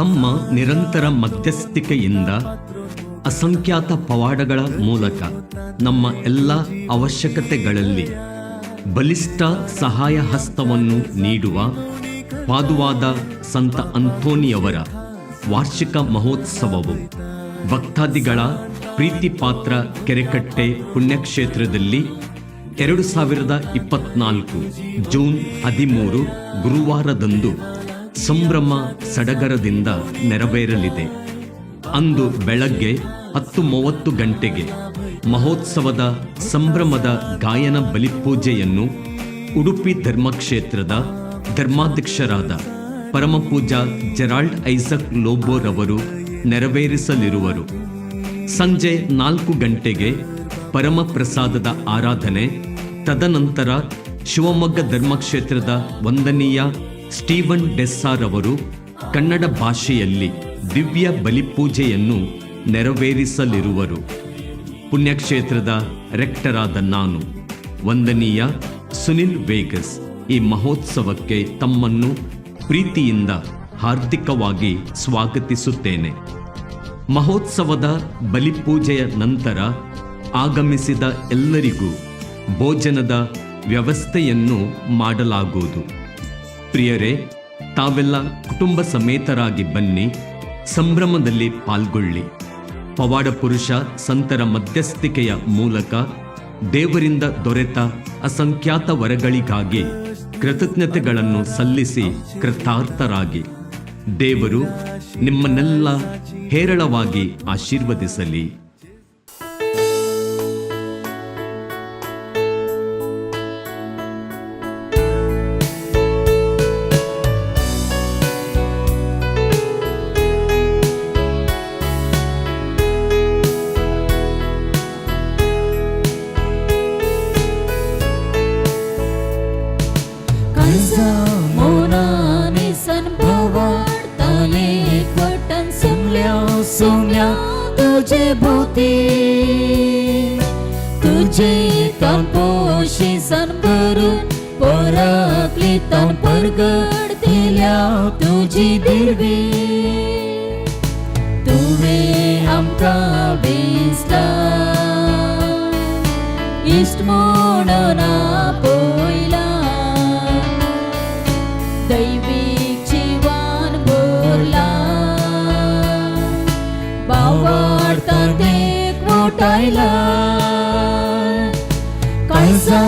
ತಮ್ಮ ನಿರಂತರ ಮಧ್ಯಸ್ಥಿಕೆಯಿಂದ ಅಸಂಖ್ಯಾತ ಪವಾಡಗಳ ಮೂಲಕ ನಮ್ಮ ಎಲ್ಲ ಅವಶ್ಯಕತೆಗಳಲ್ಲಿ ಬಲಿಷ್ಠ ಸಹಾಯ ಹಸ್ತವನ್ನು ನೀಡುವ ಪಾದುವಾದ ಸಂತ ಅಂತೋನಿಯವರ ವಾರ್ಷಿಕ ಮಹೋತ್ಸವವು ಭಕ್ತಾದಿಗಳ ಪ್ರೀತಿಪಾತ್ರ ಕೆರೆಕಟ್ಟೆ ಪುಣ್ಯಕ್ಷೇತ್ರದಲ್ಲಿ 2024 ಜೂನ್ 13 ಗುರುವಾರದಂದು ಸಂಭ್ರಮ ಸಡಗರದಿಂದ ನೆರವೇರಲಿದೆ. ಅಂದು ಬೆಳಗ್ಗೆ 10:30 ಗಂಟೆಗೆ ಮಹೋತ್ಸವದ ಸಂಭ್ರಮದ ಗಾಯನ ಬಲಿಪೂಜೆಯನ್ನು ಉಡುಪಿ ಧರ್ಮಕ್ಷೇತ್ರದ ಧರ್ಮಾಧ್ಯಕ್ಷರಾದ ಪರಮಪೂಜಾ ಜೆರಾಲ್ಡ್ ಐಸಕ್ ಲೋಬೋರವರು ನೆರವೇರಿಸಲಿರುವರು. ಸಂಜೆ 4 ಗಂಟೆಗೆ ಪರಮಪ್ರಸಾದದ ಆರಾಧನೆ, ತದನಂತರ ಶಿವಮೊಗ್ಗ ಧರ್ಮಕ್ಷೇತ್ರದ ವಂದನೀಯ ಸ್ಟೀವನ್ ಡೆಸ್ಸಾರ್ ಅವರು ಕನ್ನಡ ಭಾಷೆಯಲ್ಲಿ ದಿವ್ಯ ಬಲಿಪೂಜೆಯನ್ನು ನೆರವೇರಿಸಲಿರುವರು. ಪುಣ್ಯಕ್ಷೇತ್ರದ ರೆಕ್ಟರಾದ ನಾನು, ವಂದನೀಯ ಸುನಿಲ್ ವೇಗಸ್, ಈ ಮಹೋತ್ಸವಕ್ಕೆ ತಮ್ಮನ್ನು ಪ್ರೀತಿಯಿಂದ ಹಾರ್ದಿಕವಾಗಿ ಸ್ವಾಗತಿಸುತ್ತೇನೆ. ಮಹೋತ್ಸವದ ಬಲಿಪೂಜೆಯ ನಂತರ ಆಗಮಿಸಿದ ಎಲ್ಲರಿಗೂ ಭೋಜನದ ವ್ಯವಸ್ಥೆಯನ್ನು ಮಾಡಲಾಗುವುದು. ಪ್ರಿಯರೇ, ತಾವೆಲ್ಲ ಕುಟುಂಬ ಸಮೇತರಾಗಿ ಬನ್ನಿ, ಸಂಭ್ರಮದಲ್ಲಿ ಪಾಲ್ಗೊಳ್ಳಿ. ಪವಾಡ ಪುರುಷ ಸಂತರ ಮಧ್ಯಸ್ಥಿಕೆಯ ಮೂಲಕ ದೇವರಿಂದ ದೊರೆತ ಅಸಂಖ್ಯಾತ ವರಗಳಿಗಾಗಿ ಕೃತಜ್ಞತೆಗಳನ್ನು ಸಲ್ಲಿಸಿ ಕೃತಾರ್ಥರಾಗಿ. ದೇವರು ನಿಮ್ಮನ್ನೆಲ್ಲ ಹೇರಳವಾಗಿ ಆಶೀರ್ವದಿಸಲಿ. तुझे भोवती तुझे तन पोशी सन करून पराकली तन परगड दिल्या तुझी दिरवी. तुवे आमकां बेसला इश्ट म्हणून आपयला, दैवीक जीवन भरला. वाढता देख मोठायला कायजा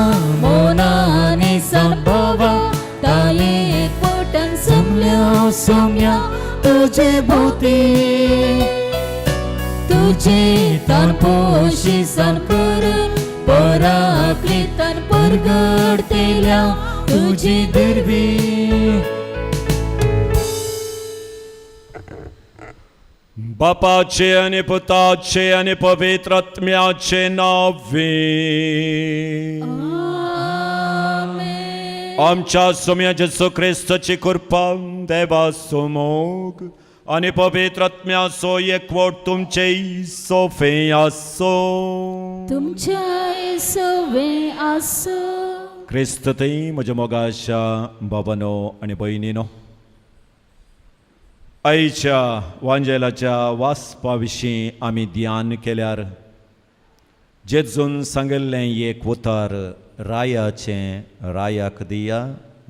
मोनाने संभवा ताले पोटन समल्या सोम्या तुझे भोवती तुझे तन पोशी सन करून पराकली तन परगडतेल्या तुझी दिरवी. बापाचे आणि पुताचे आणि पवित्र आत्म्याचे नावे. आमच्या सोम्या जेसू ख्रिस्ताची कृपा, देवाचो मोग आणि पवित्र आत्म्याचो एकवट तुमचे सोफे आसो. तुमच्या सोवे आसो. ख्रिस्त ते म्हज्या मोगाच्या बाबानो आणि भयणीनो, आईच्या वांजेलाच्या वाचपा विशीं आमी ध्यान केल्यार जेजून सांगिल्लें एक उतर, रायाचें रायाक दिया,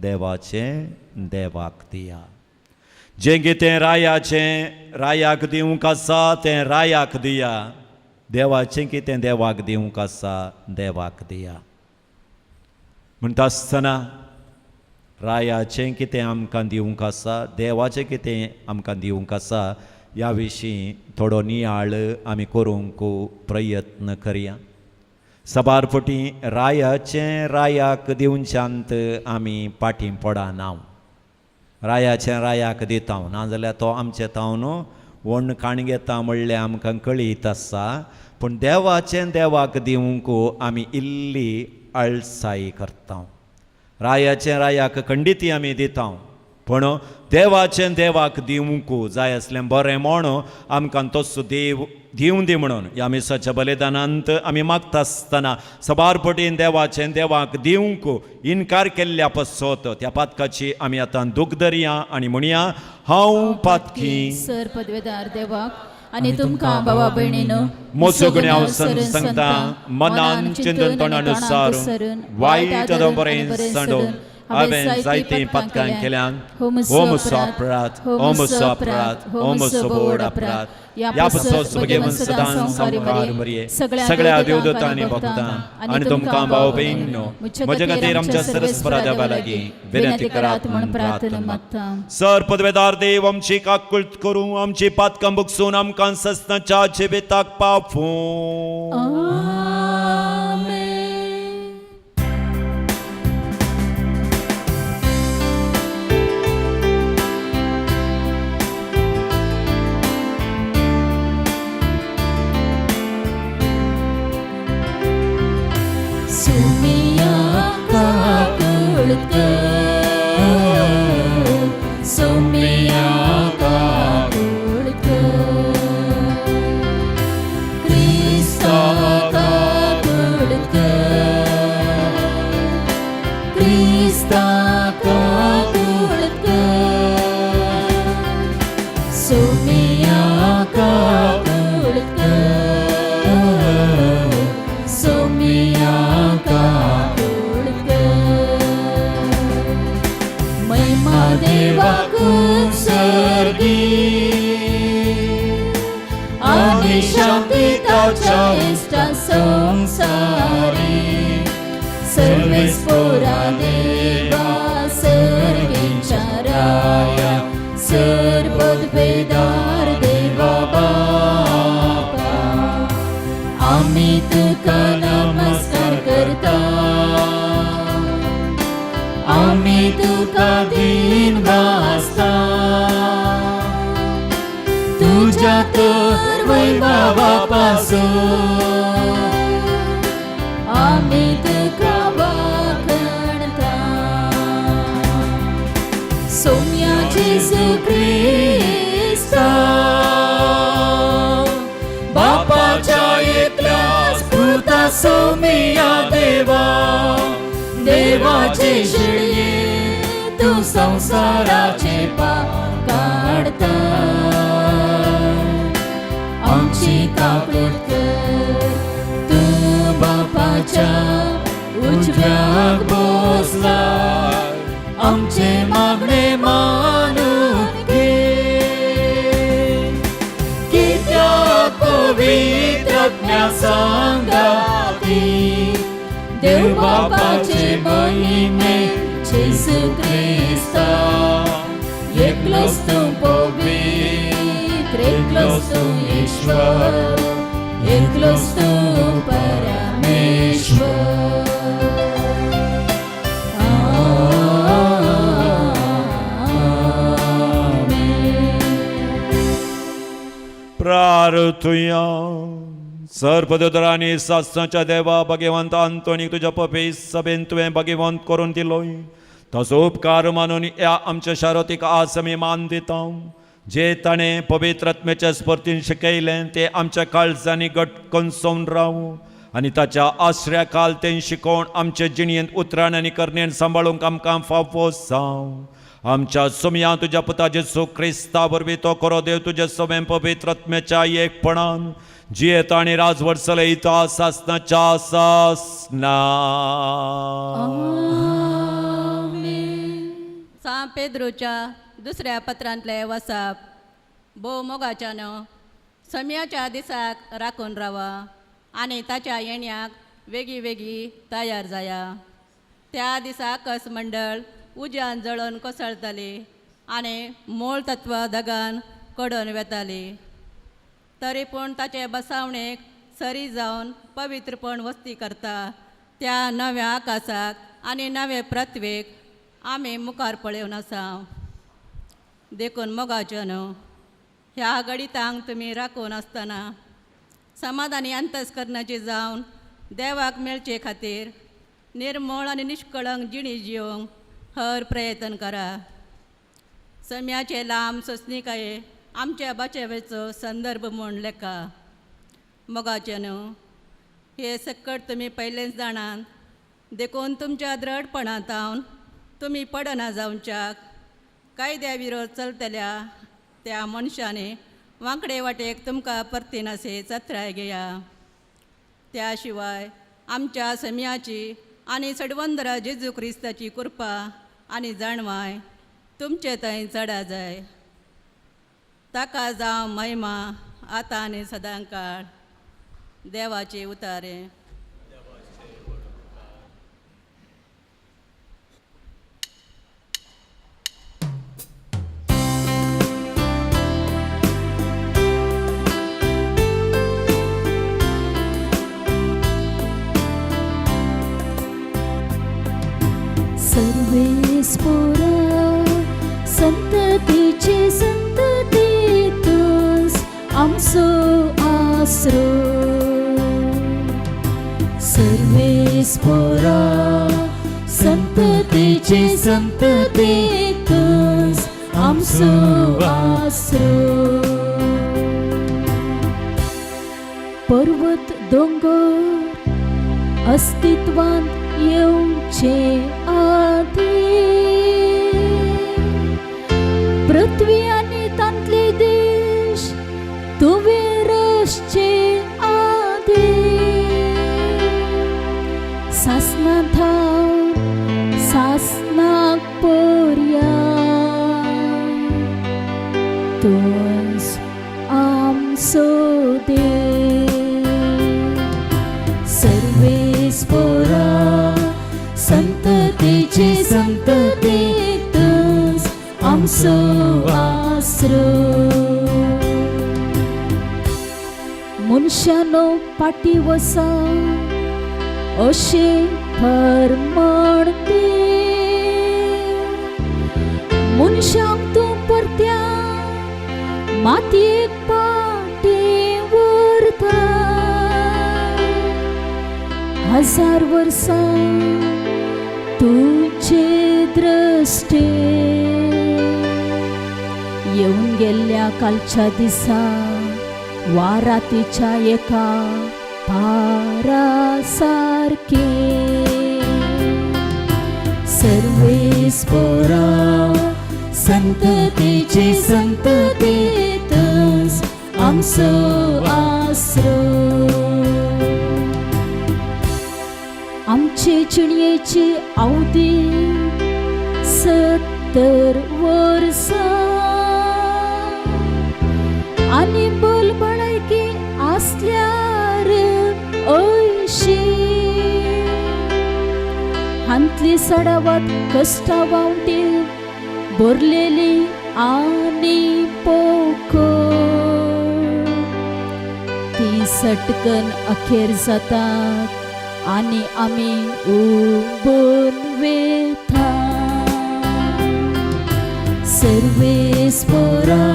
देवाचें देवाक दिया. जें कितें रायाचें रायाक दिवंक आसा तें रायाक दिया, देवाचें कितें देवाक दिवंक आसा देवाक दिया. म्हणटा आसतना रायाचें कितें आमकां दिवंक आसा, देवाचें कितें आमकां दिवंक आसा, ह्या विशीं थोडो नियाळ आमी करूंक प्रयत्न करया. सबार फावटी रायाचें रायाक दिवच्यांत आमी फाटीं पडना. रायाचें रायाक दिता नाजाल्यार तो आमचें तावन वण काण घेता म्हणलें आमकां कळीत आसा, पूण देवाचें देवाक दिवंक आमी इल्ली आळसाई करता. रायाचें रायाक खंडीत आमी दिता, पूण देवाचें देवाक दिवंक जाय आसलें बरें म्हूण आमकां तसो देव दिवं दी म्हणून ह्या मिसाच्या बलिदानांत आमी मागता आसतना सबारपटीन देवाचें देवाक दिवंक इन्कार केल्ल्या पसत त्या पातकाची आमी आतां दूख धरया आनी म्हणया हांव पातकी सर पदवेदार देवाक आणि तुमकां भावा भयणीनो मोसो गुणे हांव सांगता मनान चिंतन तोंडानुसार वायट बरें सांडून हांवें जायतीं पातकां केल्यान हो म्हजो अपराध हो म्हजो अपराध हो म्हजो बोड अपराध ह्या पासत सगळें सदां संवकार मरये सगळ्या देवदूतां आनी भक्तां आनी तुमकां भाव भयणीनो म्हजे खातीर आमच्या सरस्वरा देवा लागीं विनंती करात म्हूण प्रार्थना मागता सर पदवेदार देव आमची काकुळट करूं आमची पातकां बुगसून आमकां सस्ताच्या जिविताक पावूं आमेन. सुमिया काकुळट सुमिया काकुळट क्रिस्ता काकुळट क्रिस्ता काकुळट सुमिया काकुळट सुमिया काकुळट महिमा देवाक सर्गी आनी शांती ताच्या इष्टा संसारी सर्वेस्पोरा देवा सर्गीच्या राया सर्वोद्भेदार देवा बापा आमी तुका नमस्कार करता आमी तुका दिन वाजता तुझ्या तर वैभवा पासून आमी तुका वाखणता सोम्या जेजू क्रिस्ता बापाच्या एकल्याच पुता सोमिया देवा देवाचे शिळये तू संसाराचे पाप काढता आमची काकुळट कर तू बापाच्या उजव्याक बसला आमचे मागणे मानून घे कित्याक पवित्रज्ञा सांगाती देव बापाचे महिमे जेजू क्रिस्ता एकलोच तू पवित्र एकलोच तू ईश्वर एकलोच तू परमेश्वर प्रार्थुया सर्पदोदरांनी सासणाच्या देवा भगवंत आंतोनी तुझ्या पपी सभेन तुवें भगवंत करून दिलोय तसो उपकार मानून ह्या आमच्या शारोतीक आज आमी मान दिता जे ताणें पवित्र आत्म्याच्या स्पर्तीन शिकयलें ते आमच्या काळजांनी घटकून सोवन रावूं आनी ताच्या आश्र्या काल तें शिकोवन आमच्या जिणयेंत उतराण आनी करण्यान सांबाळूंक आमकां फावो जावं आमच्या सुमया तुझ्या पुता जेजू क्रिस्ता वरवीं तो खरो देव तुजे सवें पवित्र आत्म्याच्या एकपणान जियेता आनी राजवट चलयता सासणाच्या सासना सा पेद्रोच्या दुसऱ्या पत्रांतले वसाप भोव मोगाच्यान समयाच्या दिसाक राखून रावा आनी ताच्या येण्याक वेगळी वेगळी तयार जाया त्या दिसा कस मंडळ उज्यान जळोन कोसळटाली आनी मूळ तत्व दगान कडून वेताली तरी पूण ताचे बसावणेक सरी जावन पवित्रपण वस्ती करता त्या नव्या आकाशाक आनी नवे पृथ्वेक आमी मुखार पळयोवन आसा देखून मोगाच्यान ह्या गणितांक तुमी राखून आसतना समाधानी अंतस्करणाची जावन देवाक मेळचे खातीर निर्मळ आनी निश्कळंक जिणी जिवंक हर प्रयत्न करा सम्याचे लांब सोंसणिकाये आमच्या बचावेचो संदर्भ म्हूण लेखा मोगाचे न्हू हे सकट तुमी पयलेच जाणान देखून तुमच्या द्रढपणांतावन तुमी पडना जावच्याक कायद्या विरोध चलतल्या त्या मनशांनी वांकडे वाटेक तुमकां परतीनासे चत्राय घेया. त्या शिवाय आमच्या समियाची आनी सडवंदरा जेजू क्रिस्ताची कृपा आनी जाणवाय तुमचे थंय चडा जाय. ताका जावं महिमा आतां आनी सदांकाळ. देवाचे उतारे. सर्वेस्पोरा संततीचे संततीतूस आमचो आसरो. सर्वेस्पोरा संततीचे संततीतूस आमचो आसरो. पर्वत दोंगर अस्तित्वांत येवचे आदी पृथ्वी आनी तांतले देश तुवें रचचे आदी. सासना थाव सासनाक पर्याय तोच आमचो देव. सर्वेस्पोरा संततीचे संततीतूस आमचो आसरो. मनशानो पाटी वसा अशे फर्मणते मनशांक तूं परत्या मातयेक पाटी व्हरता. 1000 वर्सां तुझे दृष्टे येऊन गेल्ल्या कालच्या दिसा वा रातीच्या एका पारा सारखे. सर्वेस्पोरा संततीचे संततीतूस आमचो आसरो. आमचे चिणयेची आवदी 70 वर्सां आनी बलबळायकी आसल्यार 80. हांतली सडावत कश्टा वावटी भरलेली आनी पोकळ ती सटकन अखेर जातात आनी आमी उबून वेता. सर्वेस्पोरा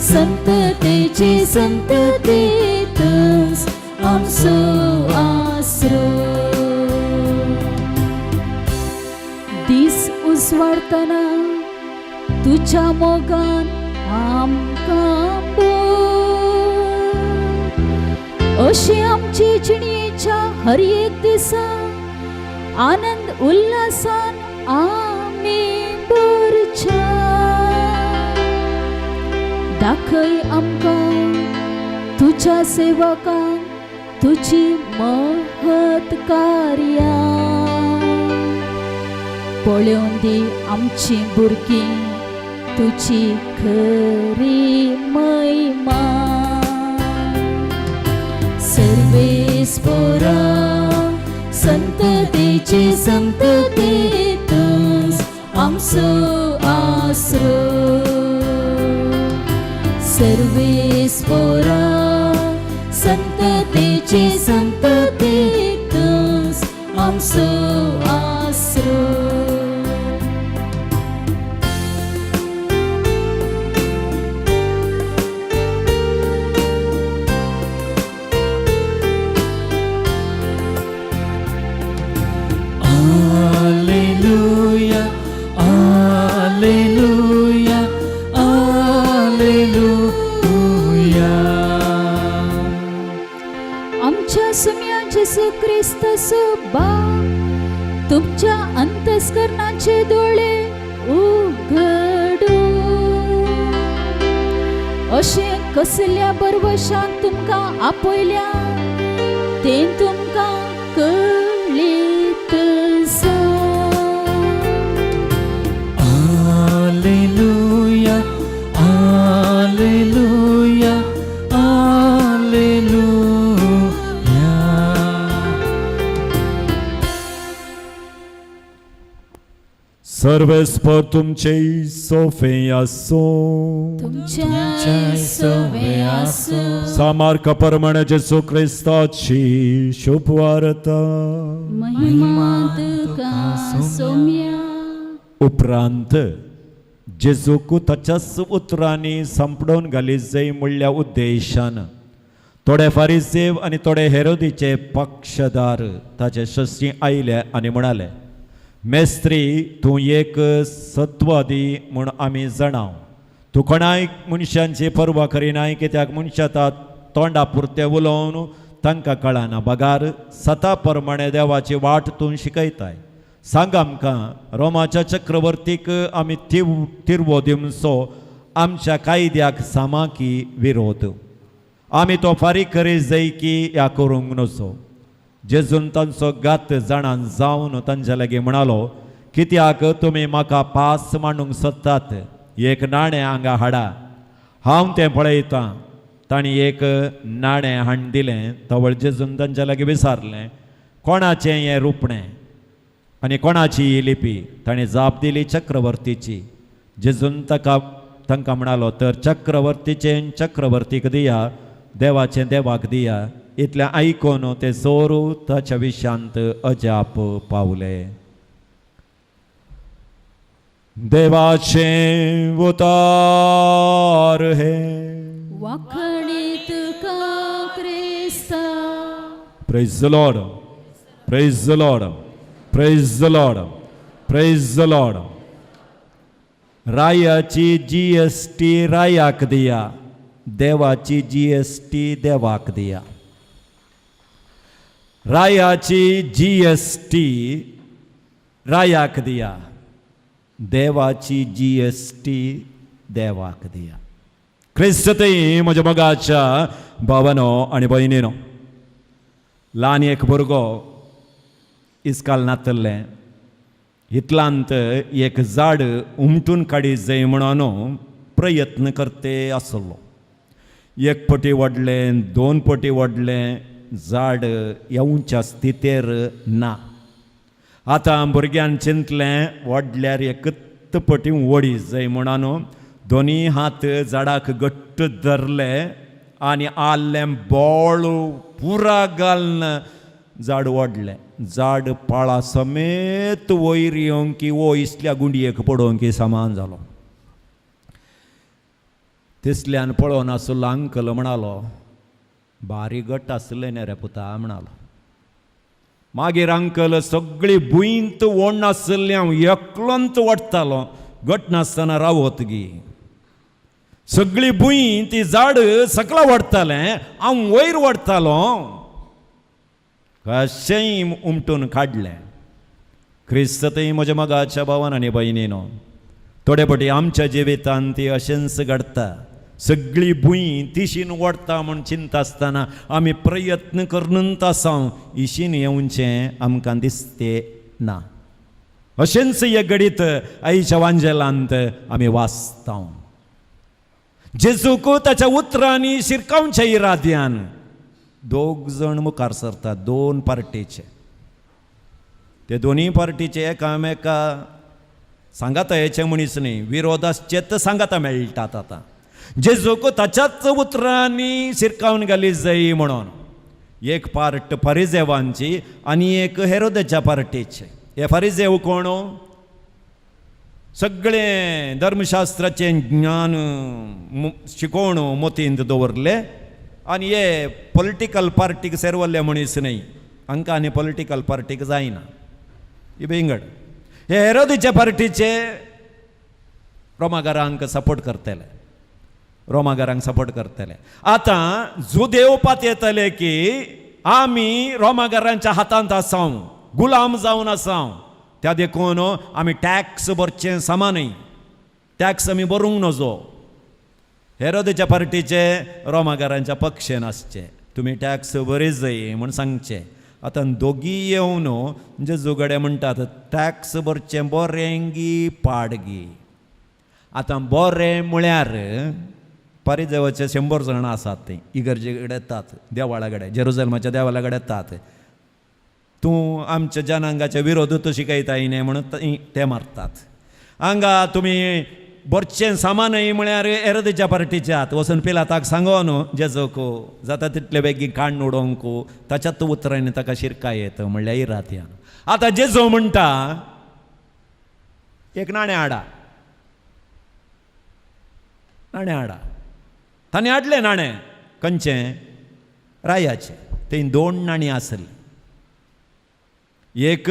संततीचे संततीतूस आमचो आसरो. दीस उजवाडतना तुज्या मोगान आमकां पळय. अशी आमची जिणेच्या हर एक दिसा आनंद उल्हासान आमी भरच्या. दाखय आमकां तुज्या सेवकांक तुजी महत् कार्यां. पळोवन दी आमची भुरगीं तुजी खरी महिमा. सर्वेस्पोरा संततीचे संततीतूस आमचो आसरो. सर्वेस्पोरा संततीचे संततीतूस आमचो आसरो. Alleluia, alleluia, alleluia. सम्या जेसू ख्रिस्तस बा तुमच्या अंतस्करणाचे डोळे उघडू अशे कसल्या बरवशान तुमकां आपयल्या ते तुमकां कळीत Alleluia, Alleluia, Alleluia. सर्वेस्पर तुमचे सोफे असो तुमच्या सवे आसो सामार्क परमण जेसू ख्रिस्ताची शुभ वार्ता महिमा तुका सौम्या उपरांत जेजूक ताच्याच उतरांनी संपडोवन घाली जाय म्हणल्या उद्देशान थोडे फारिसेव आनी थोडे हेरोदीचे पक्षदार ताचे शस्त्री आयले आनी म्हणाले मेस्त्री तूं एक सत्वादी म्हूण आमी जाणाव तूं कोणाय मनशांची पर्वा करिनाय कित्याक मनशां तोंडा पुरते उलोवन तांकां कळना बगार सता प्रमाणे देवाची वाट तूं शिकयताय सांग आमकां रोमाच्या चक्रवर्तीक आमी तिरवो दिवचो आमच्या कायद्याक सामाकी विरोध आमी तो फारीक करी जाय की ह्या करूंक नजो जेजून तांचो गात जाणान जावन तांचे लागीं म्हणालो कित्याक तुमी म्हाका पास मांडूंक सोदतात एक नाणें हांगा हाडा हांव तें पळयतां तांणी एक नाणें हाडून दिलें तवळ जेजून तांचे लागीं विचारलें कोणाचें हें रुपणें आनी कोणाची ही लिपी ताणें जाप दिली चक्रवर्तीची जेजून तांकां म्हणालो तर चक्रवर्तीचें चक्रवर्तीक दिया देवाचें देवाक दिया इतलें आयकून ते चोरू ताच्या विशांत अजाप पावले देवाचें उतार हे वाखणीत का क्रिस्ता praise the lord praise the lord praise the lord praise the lord रायाची GST रायाक दिया देवाची GST देवाक दिया रायाची GST रायाक दिया देवाची GST देवाक दिया क्रिस्तते म्हज्या मोगाच्या भावानो आनी भयणीनो ल्हान एक भुरगो इस्काल नातल्लें इतलांत एक झाड उमटून काडी जाय म्हणून प्रयत्न करते आसलो एक पटी वडलें दोन पटी वडलें झाड येवच्या स्थितीर ना आतां भुरग्यान चिंतलें वडल्यार एकच पटी वडी जाय म्हणून दोनी हात झाडाक घट्ट धरले आनी आल्लें बोळ पुरा घालन झाड वडलें झाड पाळा समेत वयर येवंक की वो इसल्या गुंडयेक पडोवंक की समान जालो तिसल्यान पळोवन आसलो अंकल म्हणालो बारी घट आसलें न्ही रे पुता म्हणालो मागीर अंकल सगळी भुंयत वोण आसलें हांव एकलोंत वडटालो घट नासतना रावत गी सगळी भुंय ती झाड सकला वडतालें हांव वयर वडतालो कशेंय उमटून काडलें क्रिस्ततय म्हज्या मोगाच्या भावान आनी भयणीनो थोडे फावटी आमच्या जिवितांत ती अशेंच घडटा सगळी भुंय तिशीन वडटा म्हूण चिंता आसतना आमी प्रयत्न करूनच आसां इशीन येवचें आमकां दिसतें ना अशेंच एक घडीत आयच्या वांजेलांत आमी वाचता जेजूक ताच्या उतरांनी शिरकावच्या इराद्यान दोग जण मुखार सरतात दोन पार्टीचे ते दोनी पार्टीचे एकामेका सांगातायेचे मनीस न्ही विरोधाचेच सांगाता मेळटात आतां जेजूक ताच्याच उतरांनी शिरकावन घाली जाय म्हणून एक पार्ट फारिजेवांची आनी एक हेरोदेच्या पार्टीचे हे फारिजेव कोण सगळे धर्मशास्त्राचें ज्ञान शिकोवन मोतींत दवरले आनी हे पॉलिटिकल पार्टीक सेरवल्ले मनीस न्ही हांकां आनी पॉलिटिकल पार्टीक जायना ही बेंगड हे हेरोदेच्या पार्टीचे रोमाघरांक सपोर्ट करतले रोमाघरांक सपोर्ट करतले आतां जुदेव पात येतले की आमी रोमागारांच्या हातांत आसाव, गुलाम जावन आसाव, त्या देखून आमी टॅक्स भरचें सामानय, टॅक्स आमी भरूंक नजो. हेरोदेच्या पार्टीचे रोमागारांच्या पक्षेन आसचे, तुमी टॅक्स बरे जाय म्हूण सांगचे. आतां दोगी येवन जेजूकडे म्हणटात टॅक्स भरचें बरेंगी पाडगी. आतां बरें म्हळ्यार पारिजेवाचे 100 जाणां आसात, थंय इगर्जे कडेन येतात, देवाळा कडेन, जेरुसलेमाच्या देवाळा कडेन येतात. तूं आमच्या जनांगाच्या विरोधात शिकयताय न्ही म्हणून ते मारतात. हांगा तुमी बरचें सामानय म्हळ्यार हेरोदेच्या पार्टीच्यात वचून पिलाताक सांगो न्हू जेजूक जाता तितले बेगीन काण उडोवंक, ताच्यात उतरायन ताका शिरकाय येता म्हणल्यार इरात ह्या. आतां जेजू म्हणटा एक नाणें हाडा, नाणें हाडा. ताणें हाडलें नाणें खंयचें? रायाचें. थंय 2 नाणीं आसलीं, एक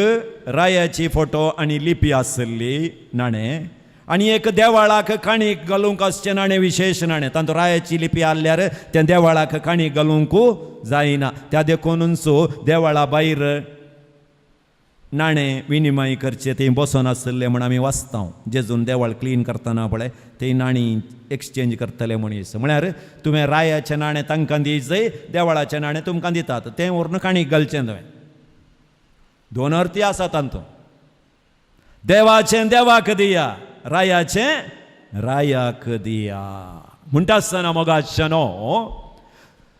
रायाची फोटो आनी लिपी आसली नाणें, आनी एक देवाळाक काणीक घालूंक आसचें नाणें, विशेश नाणें. तातूंत रायाची लिपी आसल्यार तें देवाळाक काणीक घालूंक जायना. त्या देखूनच देवाळा भायर नाणें विनिमय करचें थंय बसून आसले म्हूण आमी वाचता. जेजून देवाळ क्लीन करतना पळय थंय नाणीं एक्सचेंज करतले मनीस. म्हळ्यार तुवें रायाचें नाणें तांकां दिवचें, देवाळाचें नाणें तुमकां दितात, तें व्हरून काणीक घालचें तुवें. 2 अर्थी आसा तातूंत. देवाचें देवाक दिया, रायाचें रायाक दिया. म्हणटा आसतना मोगाचेनो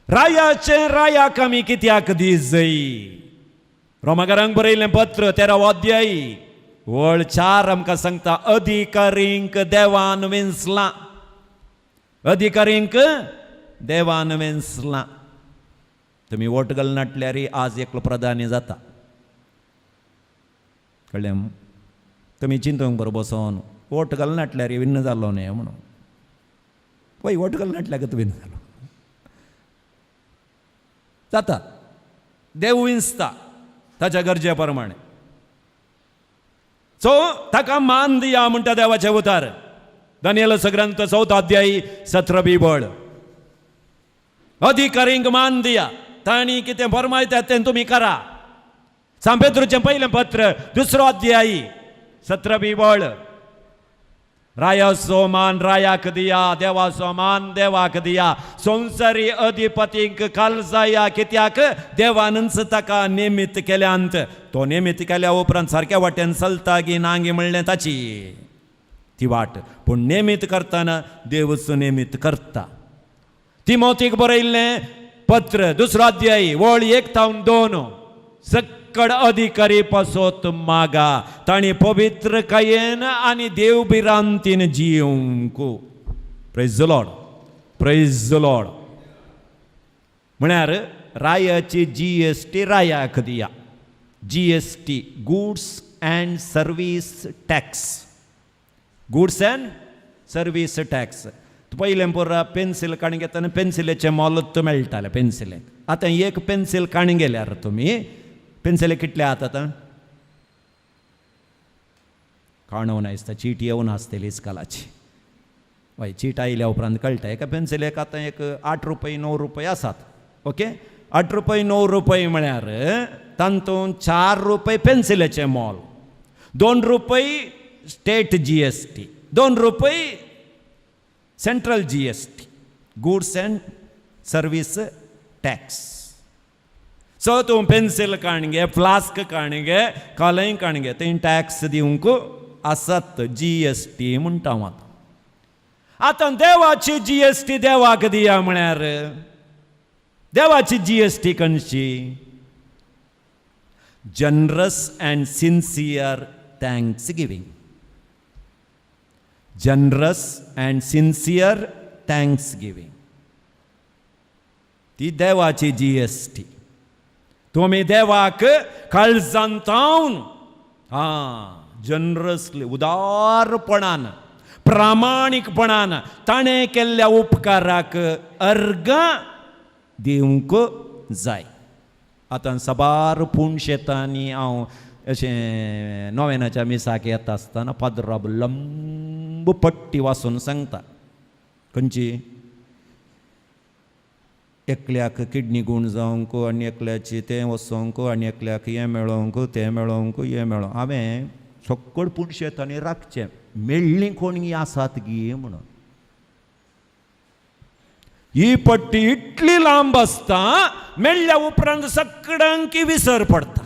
रायाचें रायाक आमी कित्याक दिजय? रोमाकारांक बरयल्लें पत्र 13 अध्याय वळ 4 आमकां सांगता अधिकारींक देवान वेंचलां, अधिकारींक देवान वेंचलां. तुमी वोट घालनाटल्यार आज एकलो प्रधानी जाता, कळ्ळें? तुमी चिंतूंक बरो बसोन वोट घालनाटल्यार विन्न जालो न्ही म्हणून. पळय वोट घालनाटल्यार विन्न जालो जाता. देव विंचता ताच्या गरजे प्रमाणे. सो ताका मान दिया म्हणटा देवाचे उतार. दानियेलाचो ग्रंथ 4 अध्याय 17 बळ. अधिकारींक मान दिया, तांणी कितें फरमायतात तें तुमी करा. सांपेद्रूचें पयलें पत्र 2 अध्याय 17 बळ. रायाचो मान रायाक दिया, देवाचो मान देवाक दिया. संवसारी अधिपतींक काल जाया, कित्याक देवानच ताका नेमीत केल्यांत. तो नेमीत केल्या उपरांत सारक्या वाटेन चलता की नांगी म्हणलें ताची ती वाट, पूण नेमीत करतना देवच नेमीत करता. तिमोथीक बरयल्लें पत्र 2 अध्याय वळ 1-2. सकड अधिकारी पासोत मागा, ताणी पवित्र कायेन आनी देवभिरांतीन जियोंक. Praise the lord, praise the lord. म्हळ्यार रायाची GST रायाक दिया. GST goods and service tax, goods and service tax. पयलें पळय पेन्सील काणी घेतना पेन्सिलेचें मोलूच मेळटालें पेन्सिलेक. आतां एक पेन्सील काणी गेल्यार तुमी पेन्सिले कितले आहात आतां? काणून आसता, चीट येवन आसतली इस्कालाची. हय, चीट आयल्या उपरांत कळटा. एका पेन्सिलेक आतां एक 8 रुपये 9 रुपये आसात. ओके, 8 रुपये 9 रुपये म्हळ्यार तातूंत 4 रुपये पेन्सिलेचें मोल, 2 रुपये स्टेट GST, 2 रुपये central GST, goods and service tax. So तूं पेन्सिल काणगे, फ्लास्क काणगे, कलय काणगे, थंय टॅक्स दिवंक आसत. GST म्हणटा हांव आतां. आतां देवाची GST देवाक दिया म्हळ्यार देवाची GST खंयची? Generous and sincere thanks giving. Generous and sincere thanks giving ती देवाची GST. तुमी देवाक काळजांतावन जनरसली उदारपणान प्रामाणीकपणान ताणें केल्ल्या उपकाराक अर्ग दिवंक जाय. आतां साबार पूण शेतांनी हांव अशें नोवेनाच्या मिसाक येता आसतना पाद्राब लंब पट्टी वाचून सांगता. खंयची? एकल्याक किडनी गूण जावंक आनी एकल्याची तें वसोंक आनी एकल्याक हें मेळोवंक तें मेळोवंक हें मेळोवंक हांवें सक्कड पुणशेतांनी राखचें मेळ्ळीं कोणी आसात गी म्हणून. ही पट्टी इतली लांब आसता मेळ्ळ्या उपरांत सगळ्यांक विसर पडटा.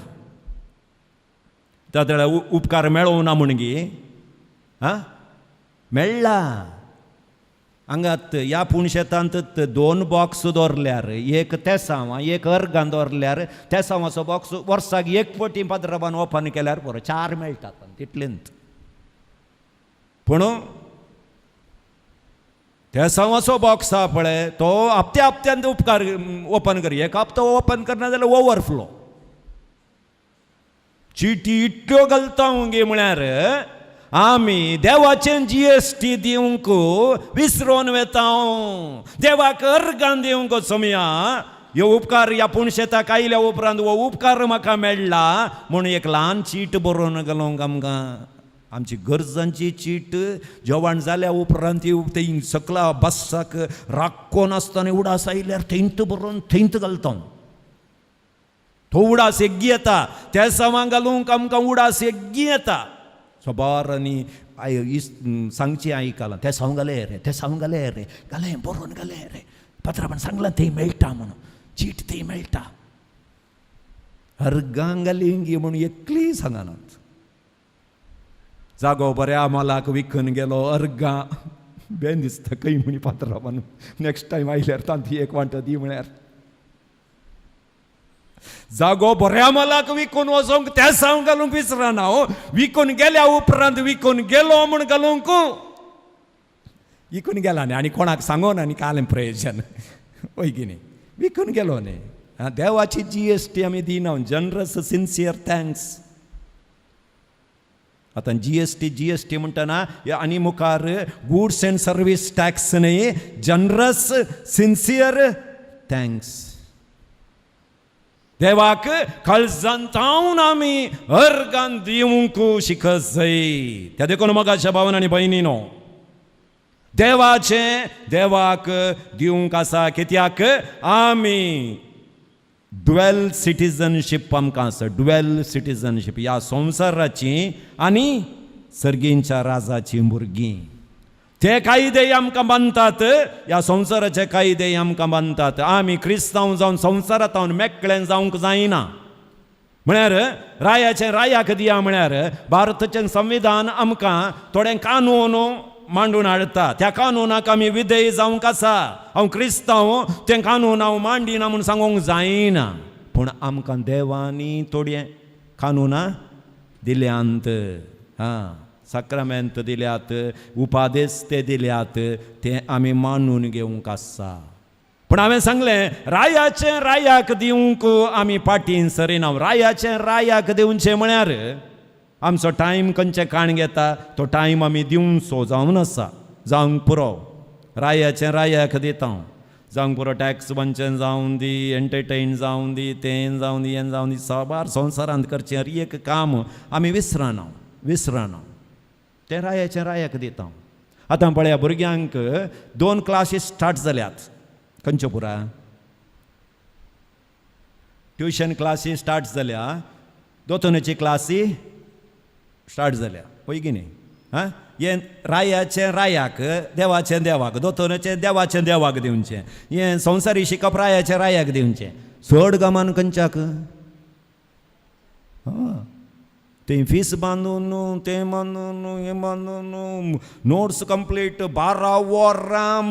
त्या उपकार मेळोवं ना म्हण गी मेळ्ळा. हांगात ह्या पुणशेतांत 2 बॉक्स दवरल्यार एक तेसांवां एक अर्गान दवरल्यार तेसांवाचो बॉक्स वर्साक एक फावटी पदराबान ओपन केल्यार बरो 4 मेळटात तितलेंत. पूण तेसांवाचो बॉक्स आहा पळय तो हप्त्या हप्त्यान उपकार ओपन कर. एक हप्तो ओपन करना जाल्यार ओवरफ्लो. चिटी इतल्यो घालता गे म्हळ्यार आमी देवाचें GST दिवंक विसरोन वेता. देवाक अर्गान दिवंक समया ह्यो उपकार ह्या पुणशेताक आयल्या उपरांत हो उपकार म्हाका मेळ्ळा म्हूण एक ल्हान चीट बरोवन घालूंक आमकां. आमची गरजांची चीट जेवण जाल्या उपरांत थंय सकला बस्साक राक्कोन आसतना उडास आयल्यार थंयत बरोवन थंयत घालता. तो उडास एग्गी येता त्या सामान घालूंक आमकां उडास एग्गी येता. सोबार आनी सांगची आयकलां तें सावन घाले रे तें सावन घाले रे घाले बरोवन घाले रे पत्रापण सांगलां थंय मेळटा म्हणून चीट थंय मेळटा. अर्गां घालींगी म्हणून एकली सांगनात. जागो बऱ्या मालाक विकून गेलो अर्गां बेन दिसता खंय म्हणी पात्रांवान नेक्स्ट टायम आयल्यार तांती एक वांटो दी म्हळ्यार. जागो बऱ्या मालाक विकून वचोंक त्या सावन घालूंक विसरना. विकून गेल्या उपरांत विकून गेलो म्हूण घालूंक विकून गेला न्ही आनी कोणाक सांगोन आनी कालें प्रयोजन वय की न्ही. विकून गेलो न्ही. देवाची GST आमी दिना. Generous sincere thanks. आतां GST म्हणटना आनी मुखार गुड्स एंड सर्वीस टॅक्स न्ही जनरस सिन्सियर थँक्स. देवाक काळजांतावन आमी अर्गान दिवंक शिकत जाय. त्या देखून मोगाच्या भावान आनी भयणीनो देवाक दिवंक आसा. कित्याक आमी ड्युअल सिटीजनशीप आमकां आसा. ड्युअल सिटीजनशीप ह्या संवसाराची आनी सर्गींच्या राजाची भुरगीं. ते कायदे आमकां बांदतात. ह्या संवसाराचे कायदे आमकां बांदतात. आमी क्रिस्तांव जावन संवसारांत मेकळें जावंक जायना. म्हळ्यार रायाचें रायाक दिया म्हळ्यार भारताचें संविधान आमकां थोडे कानून मांडून हाडटा. त्या कानूनाक आमी विधेय जावंक आसा. हांव क्रिस्तांव तें कानून हांव मांडिना म्हूण सांगूंक जायना. पूण आमकां देवानी थोडे कानूनां दिल्यांत. साक्रामेंत दिल्यात उपादेश ते दिल्यात ते आमी मानून घेवंक आसा. पूण हांवें सांगलें रायाचें रायाक दिवंक आमी फाटीं सरिना. रायाचें रायाक दिवचें म्हळ्यार आमचो टायम खंयचे काण घेता तो टायम आमी दिवचो जावन आसा. जावंक पुरो रायाचें रायाक दिता. जावंक पुरो टॅक्स बंचन जावं दी एंटरटेन जावं दी तें जावं दी हें जावं दी साबार संवसारांत करचें एक काम आमी विसरना. तें रायाचें रायाक दिता. आतां पळया भुरग्यांक 2 क्लासीस स्टार्ट जाल्यात. खंयच्यो पुरा ट्युशन क्लासी स्टार्ट जाल्या. दोतोनाची क्लासी स्टार्ट जाल्या पळय की न्ही. हें रायाचें रायाक देवाचें देवाक दोतोनाचें देवाचें देवाक दिवचें. हें संवसारी शिकप रायाचें रायाक दिवचें. चड गमान खंयच्याक तें फीस बांदून तें बांदून हें बांदून नोट्स कंप्लीट 12 वरां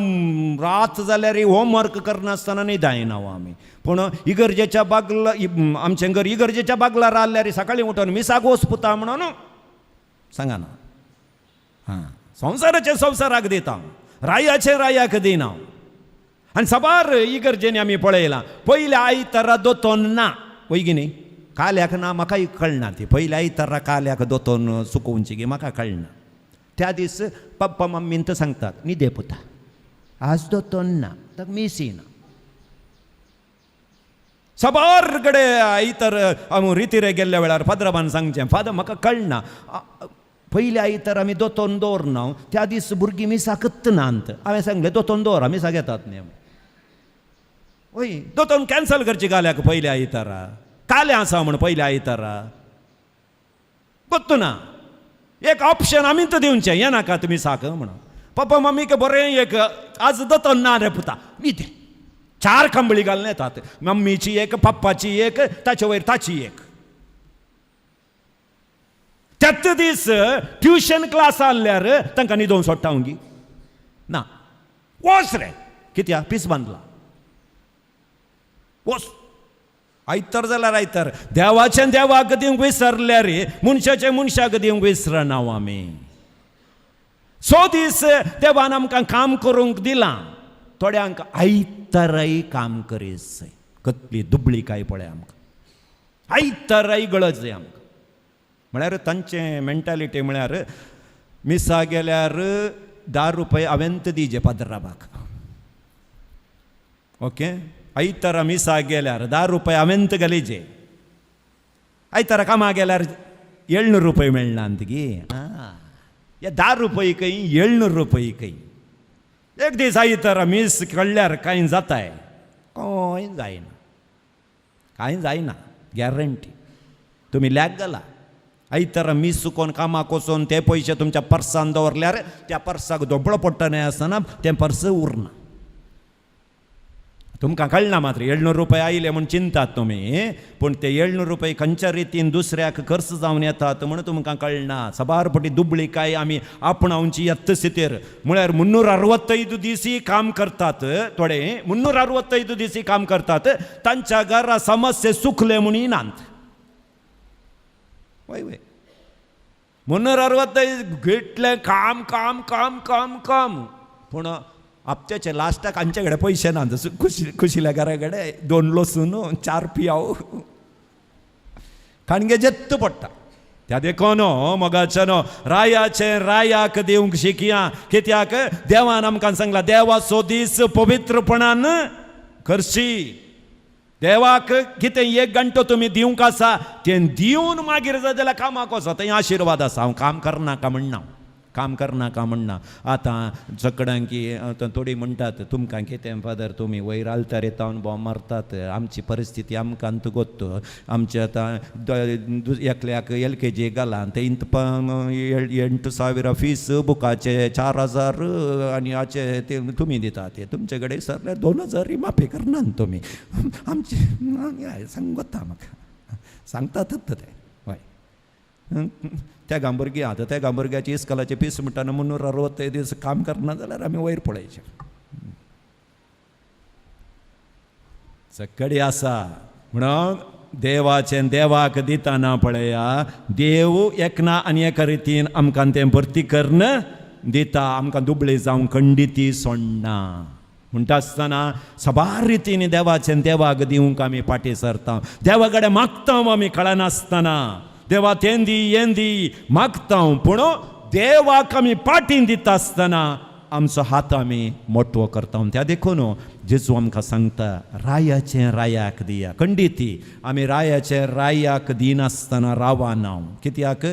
रात जाल्यार होमवर्क करनासतना न्हिदायना आमी. पूण इगर्जेच्या बागला आमचें घर इगर्जेच्या बागलार रावल्यार सकाळीं उठोन मिसाक वचपुता म्हणून सांगना. संवसाराक दिता रायाचें रायाक दिना. आनी साबार इगर्जेनी आमी पळयलां पयले आयतारा दोतोन ना वय की न्ही. काल्याक ना म्हाकाय कळना. ती पयले आयतारा काल्याक दोतोन सुकोवची गे म्हाका कळना. त्या दीस पप्पा मम्मीन तर सांगतात न्हिदे पुता आज दोतोन ना ताका मिसीना. साबार कडे आयतार रितीरे गेल्ल्या वेळार फादराबान सांगचें फादर म्हाका कळना पयले आयतार आमी दोतोन दवरना त्या दीस भुरगीं मिसा कत्तनांत. हांवें सांगलें दोतोन दवरा मिसा घेतात न्ही आमी. वय दोतोन कॅन्सल करची गाल्याक पयल्या आयतारा काले आसा म्हण पयल्या आयतारा गोत्तू ना एक ऑप्शन आमी तर दिवचें हें नाका तुमी साक म्हणून पप्पा मम्मीक बरें एक आज दोतोन ना रे पुता मी दे 4 कंबळी घालून येतात मम्मीची एक पप्पाची एक ताचे वयर ताची एक त्यात दीस ट्युशन क्लास आसल्यार तांकां न्हिदोवन सोडटा उंगी ना वच रे कित्या पीस बांदला वच आयतर जाल्यार आयतर देवाचें देवाक दिवंक विसरल्या रे मनशाचें मनशाक दिवंक विसरना आमी सो दीस देवान आमकां काम करूंक दिलां थोड्यांक आयतराय काम करीत जाय कसली दुबळीकाय पळय आमकां आयतराय गरज जाय आमकां म्हळ्यार तांचें मेंटॅलिटी म्हळ्यार मिसा गेल्यार 10 रुपये हांवें दिजे पाद्राबाक ओके आयतारा मिसा गेल्यार 10 रुपये हांवें घालीजे आयतारा कामाक गेल्यार 700 रुपये मेळना अंतगी हे 10 रुपयेकय 700 रुपयेकय एक दीस आयतारा मीस कळल्यार कांय जाताय कांय जायना कांय जायना गॅरंटी तुमी लॅक घाला आयतारा मीस चुकोवन कामाक वचोन ते पयशे तुमच्या पर्सान दवरल्यार त्या पर्साक धोबळो पडटा न्हय आसतना तें पर्स उरना तुमकां कळना मात्र 700 रुपये आयले म्हूण चिंतात तुमी पूण ते 700 रुपये खंयच्या रितीन दुसऱ्याक खर्च जावन येतात म्हूण तुमकां कळना सबारपटी दुबळीकाय आमी आपणावची यत्त स्थितीर म्हळ्यार 365 दिसी काम करतात थोडे 365 दिसी काम करतात तांच्या घरा समस्या सुखले म्हूण येनात वय वय 365 घेतले काम काम काम काम काम पूण हप्त्याचे लास्टाक आमचे कडेन पयशे ना खुशिल्या घरा कडेन 2 लसूण 4 पियाव खाणगे जेत्त पडटा त्या देखून मोगाच्यानो रायाचे रायाक दिवंक शिकया कित्याक देवान आमकां सांगला देवाचो दीस पवित्रपणान करची देवाक कितें 1 घंटो तुमी दिवंक आसा तें दिवन मागीर जाल्यार कामाक वचा थंय आशिर्वाद आसा हांव काम करनाका म्हणना काम करनाका म्हणना आतां चकडांकी थोडी म्हणटात तुमकां कितें फादर तुमी वयर आल्तार येतावन बोम मारतात आमची परिस्थिती आमकां अंत गोत्तो आमचे आतां एकल्याक LKG घाला ते 8,000 फीस बुकाचे 4,000 आनी हाचे ते तुमी दितात ते तुमचे कडेन सरल्यार 2,000 माफी करना तुमी आमचे सांगता म्हाका सांगतातच ते हय त्या गांभुरगी आतां त्या गांभुरग्याची इस्कॉलाचे फीस म्हणटाना 365 दीस काम करना जाल्यार आमी वयर पळयचे सकडी आसा म्हणून देवाचें देवाक दितना पळया देव एकना आनी एका रितीन आमकां तें भरती करन दिता आमकां दुबळी जावं खंडिती सोडना म्हणटा आसतना सबार रितीन देवाचें देवाक दिवंक आमी फाटीं सरता देवा कडेन मागता आमी कळनासतना देवा तें दी हें दी मागता पूण देवाक आमी पाटीन दिता आसतना आमचो हात आमी मोटवो करता त्या देखून जेजू आमकां सांगता रायाचें रायाक दिया खंडिती आमी रायाचें रायाक दिनासतना रावाना कित्याक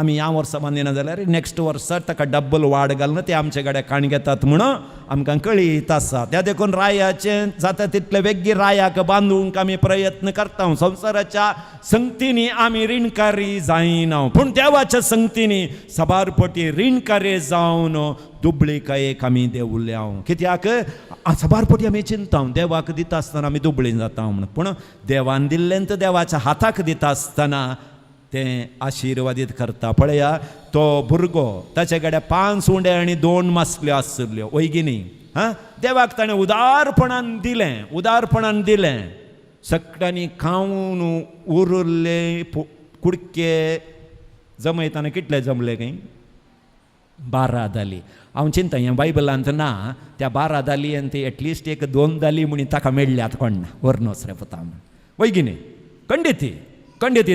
आमी ह्या वर्सा बांदिना जाल्यार नेक्स्ट वर्सा ताका डब्बल वाड घालून ते आमचे कडेन काण घेतात म्हणून आमकां कळीत आसा त्या देखून रायाचें जाता तितले वेगळी रायाक बांदूंक आमी प्रयत्न करता संवसाराच्या संगतींनी आमी ऋणकारी जायना पूण देवाच्या संगतींनी सबारपटी ऋणकारी जावन दुबळीकायेक आमी देवल्या कित्याक सबारपटी आमी चिंता देवाक दिता आसतना आमी दुबळीं जाता म्हणून पूण देवान दिल्लें तर देवाच्या हाताक दिता आसतना तें आशिर्वादीत करता पळया तो भुरगो ताचे कडेन 5 उंडे आनी 2 मासल्यो आसल्यो वैगिनी देवाक ताणें उदारपणान दिलें सगळ्यांनी खावन उरले कुडके जमयताना कितले जमले खंय 12 जाली हांव चिंता हें बायबलांत ना त्या 12 जाली आनी ती एटलिस्ट एक 2 जाली म्हणून ताका मेळ्ळ्यात कोण वर्णोस रे पुता वैगिनी खंडिती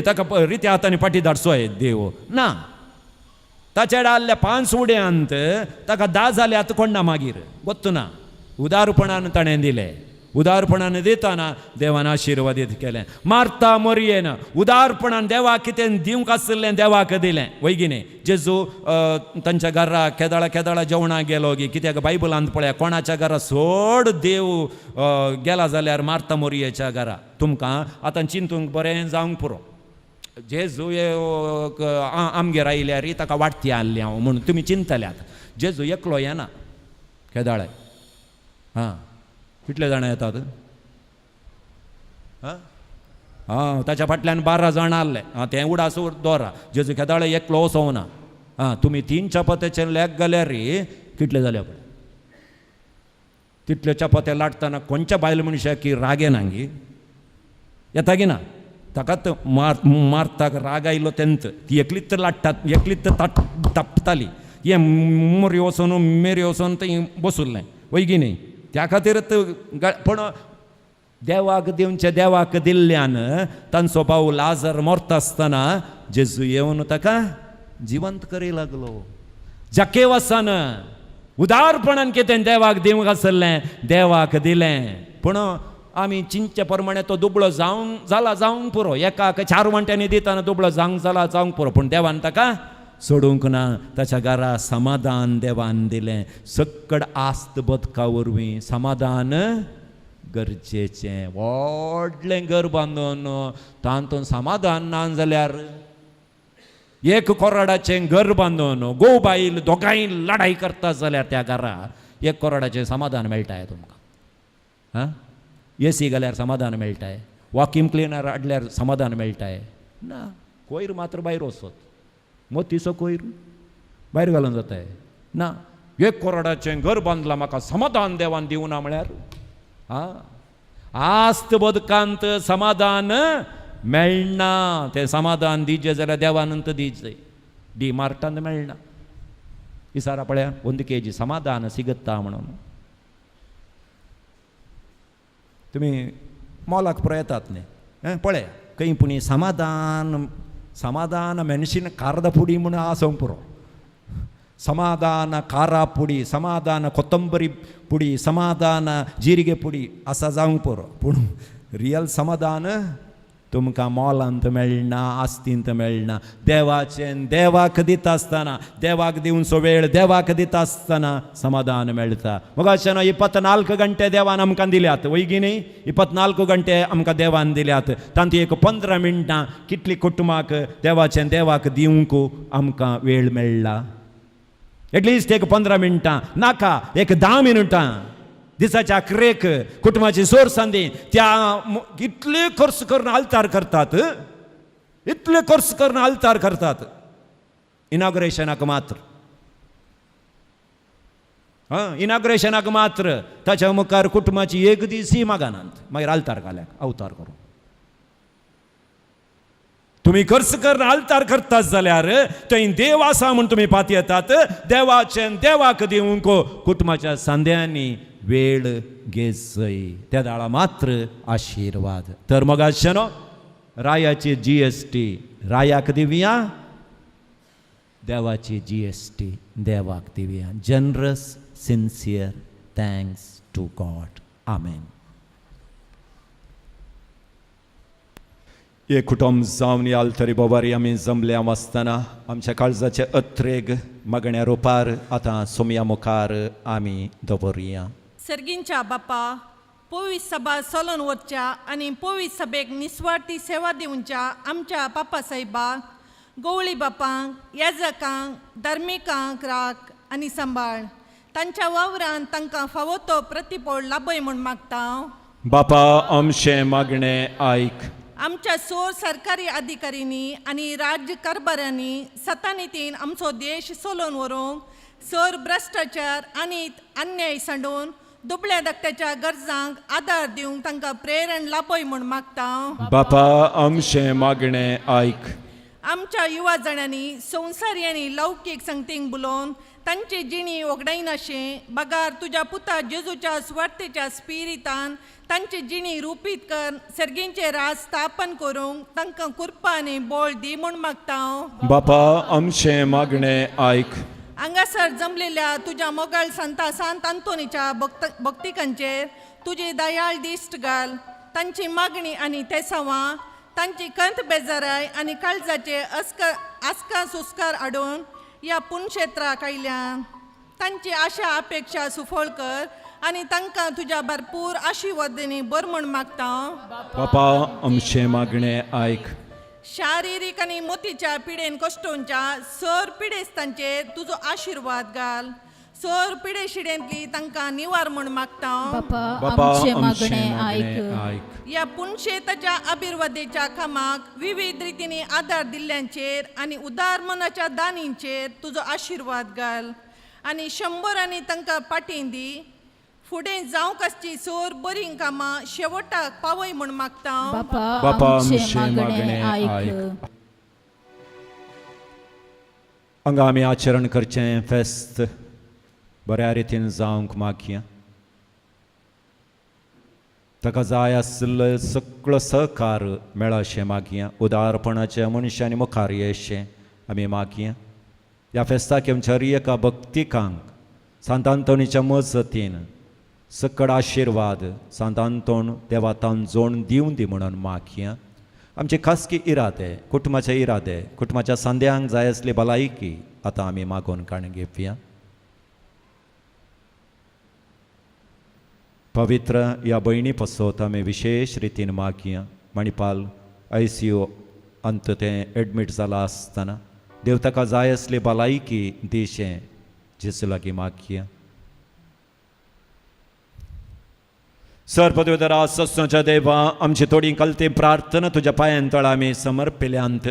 ताका रित्या हातांनी फाटी धाडचोय देव ना ताचे डाल्ल्या 5 उड्यांत ताका 10 जाले आतां कोण ना मागीर गोत्तू ना उदारपणान ताणें दिलें उदारपणान दिताना देवान आशिर्वादीत केलें. मार्ता मरियेन उदारपणान देवाक कितें दिवंक आसलें देवाक दिलें. वैगिनी जेजू तांच्या घरा केदाळा जेवणाक गेलो गी, कित्याक बायबलांत पळया कोणाच्या घरा सोड देव गेला जाल्यार मार्ता मरियेच्या घरा. तुमकां आतां चिंतूंक बरें जावंक पुरो. जेजू आमगेर आयल्यार ताका वाटती हाडली हांव म्हणून तुमी चिंतल्यात. जेजू एकलो येना केदाळे. हां, कितले जाणां येतात? हां, ताच्या फाटल्यान 12 जाणां आसले. तें उडास दवरा. जेजू केदाळे एकलो वचोना. हां, तुमी 3 चपात्याचे लेग घाल्यार कितले जाले पळय. तितले चपाते लाटतना खंयच्या बायल मनशाक की राग येनांगी येता की ना. ताकाच मारताक राग आयलो तेंच ती एकलीच तर लाडटात, एकलीच तर तापताली. हे मोरी वचून मेरी वचून थंय बसुल्लें वैगी न्ही. त्या खातीरच पण देवाक दिवचे देवाक दिल्ल्यान तांचो भाव लाजर मरता आसतना जेजू येवन ताका जिवंत करी लागलो. जाके वसान उदारपणान कितें देवाक दिवंक आसलें देवाक दिलें. पूण आमी चिंचे प्रमाणे तो दुबळो जावंक पुरो. एकाक 4 वंट्यांनी दिताना दुबळो जावंक पुरो. पूण देवान ताका सोडूंक ना. ताच्या घरा समाधान देवान दिलें. सक्कड आस्त बदका वरवीं समाधान गरजेचें. व्हडलें घर बांदून तातूंत समाधान ना जाल्यार एक कोराडाचें घर बांदून घोव बायल दोगांय लढाई करता जाल्यार त्या घरा 1 कोराडाचें समाधान मेळटाय तुमकां. हां, एसी घाल्यार समाधान मेळटाय, वॉक्यूम क्लिनर हाडल्यार समाधान मेळटाय ना. कोयर मात्र भायर वचत. मोतीचो कोयर भायर घालून जाताय ना. 1 कोराडाचें घर बांदलां म्हाका समाधान देवान दिवना म्हळ्यार. हां, आस्त बदकांत समाधान मेळना. तें समाधान दिजें जाल्यार देवानंत दिजय. डी मार्टांत मेळना. इसारा पळया 1 kg समाधान सिगत्ता म्हणून. तुमी मोलाक पळयतात न्ही. पळय खंय पुणी समाधान ಮೆಣಸಿನ ಖಾರದ ಪುಡಿ म्हूण आसूंक पुरो. समाधान खारा पुडी, समाधान कोथंबरी पुडी, समाधान जिरगे पुडी आसा जावंक पुरो. पूण रियल समाधान तुमकां मोलांत मेळना, आस्तींत मेळना. देवाचें देवाक दिता आसतना, देवाक दिवचो वेळ देवाक दिता आसतना समाधान मेळटा. मोगाच्यान 24 गंटे देवान आमकां दिल्यात. वैगी न्ही, 24 गंटे आमकां देवान दिल्यात. तांती एक 15 मिनटां कितली कुटुंबाक देवाचें देवाक दिवंक आमकां वेळ मेळ्ळा. एटलिस्ट एक 15 मिनटां नाका, एक 10 मिनटां दिसाच्या क्रेक कुटुंबाची सोर सांदी त्या इतले खर्च करून आल्तार करतात. इतले खर्च करून आल्तार करतात इनॉग्रेशनाक मात्र. इनॉग्रेशनाक मात्र ताच्या मुखार कुटुंबाची एक दिसी मागानात. मागीर आल्तार घाल्याक अवतार करून तुम्ही खर्च करून आल्तार करतात जाल्यार थंय देव आसा म्हूण तुमी पाती येतात. देवाचें देवाक दिवंक कुटुंबाच्या सांद्यांनी वेळ घेजय. त्या दाळा मात्र आशिर्वाद. तर मग आशनो रायाची GST रायाक दिवया, देवाची GST देवाक दिवया. Generous sincere thanks to God. Amen. एक कुटुंब जावन याल तरी बोबारी आमी जमल्या आसतना आमच्या काळजाचे अत्रेग मागण्या रुपार आतां सोमया मुखार आमी दवरया. सर्गींच्या बापा, पवित्र सभा चलोवन वचच्या आनी पवित्र सभेक निस्वार्थी सेवा दिवच्या आमच्या पापा साहेबाक, गवळी बापांक, याजकांक, धार्मिकांक राख आनी सांबाळ. तांच्या वावरान तांकां फावो तो प्रतिफळ लाभय म्हूण मागता. बापा आमचे मागणे आयक. आमच्या सोर सरकारी अधिकाऱ्यांनी आनी राज्यकारभाऱ्यांनी सतानितीन आमचो देश चलोवन व्हरूंक सर भ्रश्टाचार आनी अन्याय सांडून दुबळ्या धाकट्याच्या गरजांक आदार दिवंक तांकां प्रेरण लाभय म्हूण मागता. बापा आमचे मागणे आयक. आमच्या युवा जाणांनी संवसारी आनी लौकीक संगतींक बुलोवन तांची जिणी वगडायनाशें बगार तुज्या पुता जेजूच्या स्वार्थेच्या स्पिरितान तांची जिणी रुपीत कर. सर्गींचे राज स्थापन करूंक तांकां कृपा आनी बोळ दी म्हूण मागता. बापा आमचे मागणे आयक. हांगासर जमलेल्या तुझ्या मोगाळ सांत आंतोनीच्या भक्तिकांचेर तुजी दयाळ दिश्ट घाल. तांची मागणी आनी तेसावां, तांची कंत बेजाराय आनी काळजाचे आस्का सुस्कार हाडून ह्या पुणक्षेत्राक आयल्यान तांची आशा अपेक्षा सुफळ कर आनी तांकां तुज्या भरपूर आशिर्वादांनी बर म्हण मागता. बापा आमचे मागणे आयक. शारिरीक आनी मोतीच्या पिडेन कश्टोवच्या सर पिडेस्तांचेर तुजो आशिर्वाद घाल. सर पिडे शिडेंतली तांकां निवार म्हण मागता. बापा आमचे मागणे ऐक. ह्या पुणशेताच्या आशिर्वादेच्या कामाक विविध रितींनी आदार दिल्ल्यांचेर आनी उदार मनाच्या दानींचेर तुजो आशिर्वाद घाल आनी 100 तांकां पाठीं दी. फुडें जावंक आसची सोर बरी कामां शेवटाक पावय म्हण मागता. बापा आमचे मागणे ऐक. हांगा आमी आचरण करचें फेस्त बऱ्या रितीन जावंक मागया. ताका जाय आसले सगळो सहकार मेळा अशें मागया. उदारपणाच्या मनशांनी मुखार येशें आमी मागया. ह्या फेस्ताक आमच्या एका भक्तिकांक सांत आंतोनीच्या मजतीन सकड आशिर्वाद सांत आंतोन देवा तावन जोड दिवन दी म्हणून मागया. आमचे खासगी इरादे, कुटुंबाच्या सांद्यांक जाय आसली भलायकी आतां आमी मागून काण घेवया. पवित्र ह्या भयणी पासत आमी विशेष रितीन मागया. मणिपाल ICU अंत तें एडमीट जाला आसतना देव ताका जाय आसली भलायकी दिशें जेसू लागीं मागया. सर्पदेवदरा सस्नाच्या देवा आमची थोडी कलती प्रार्थना तुज्या पांयां तळ आमी समर्पिल्यांत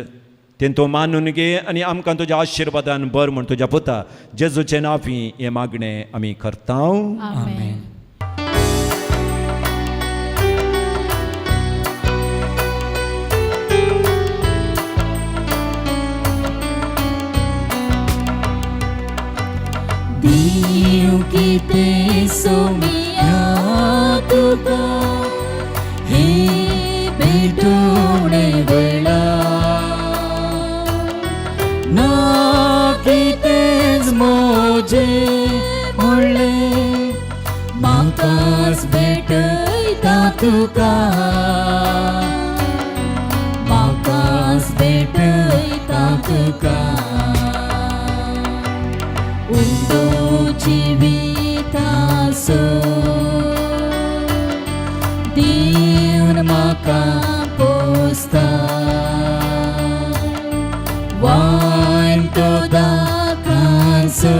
तें तूं मानून घे आनी आमकां तुज्या आशिर्वादान बर म्हूण तुज्या पुता जेजूचे नांवी हें मागणें आमी करता. आमेन. देव कितें सोमिया तुका हे भेटोवणे वेळा ना कितेंच मोजे म्हणलें म्हाकाच भेटयता तुका म्हाकाच भेटयता तुका उंदो जिवितासो दिवन म्हाका पोसता वायन तो दाकाचो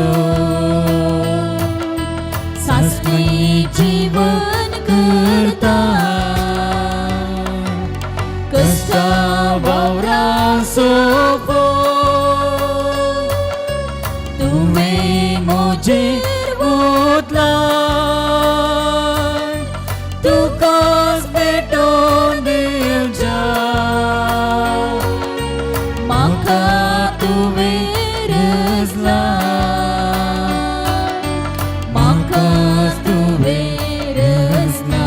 सासणी जीवन करता कष्टा वावराचो तुवें मोजेर वतला तुकाच भेटोवन दिवजा म्हाका तुवें रजला म्हाकाच तुवें रजला.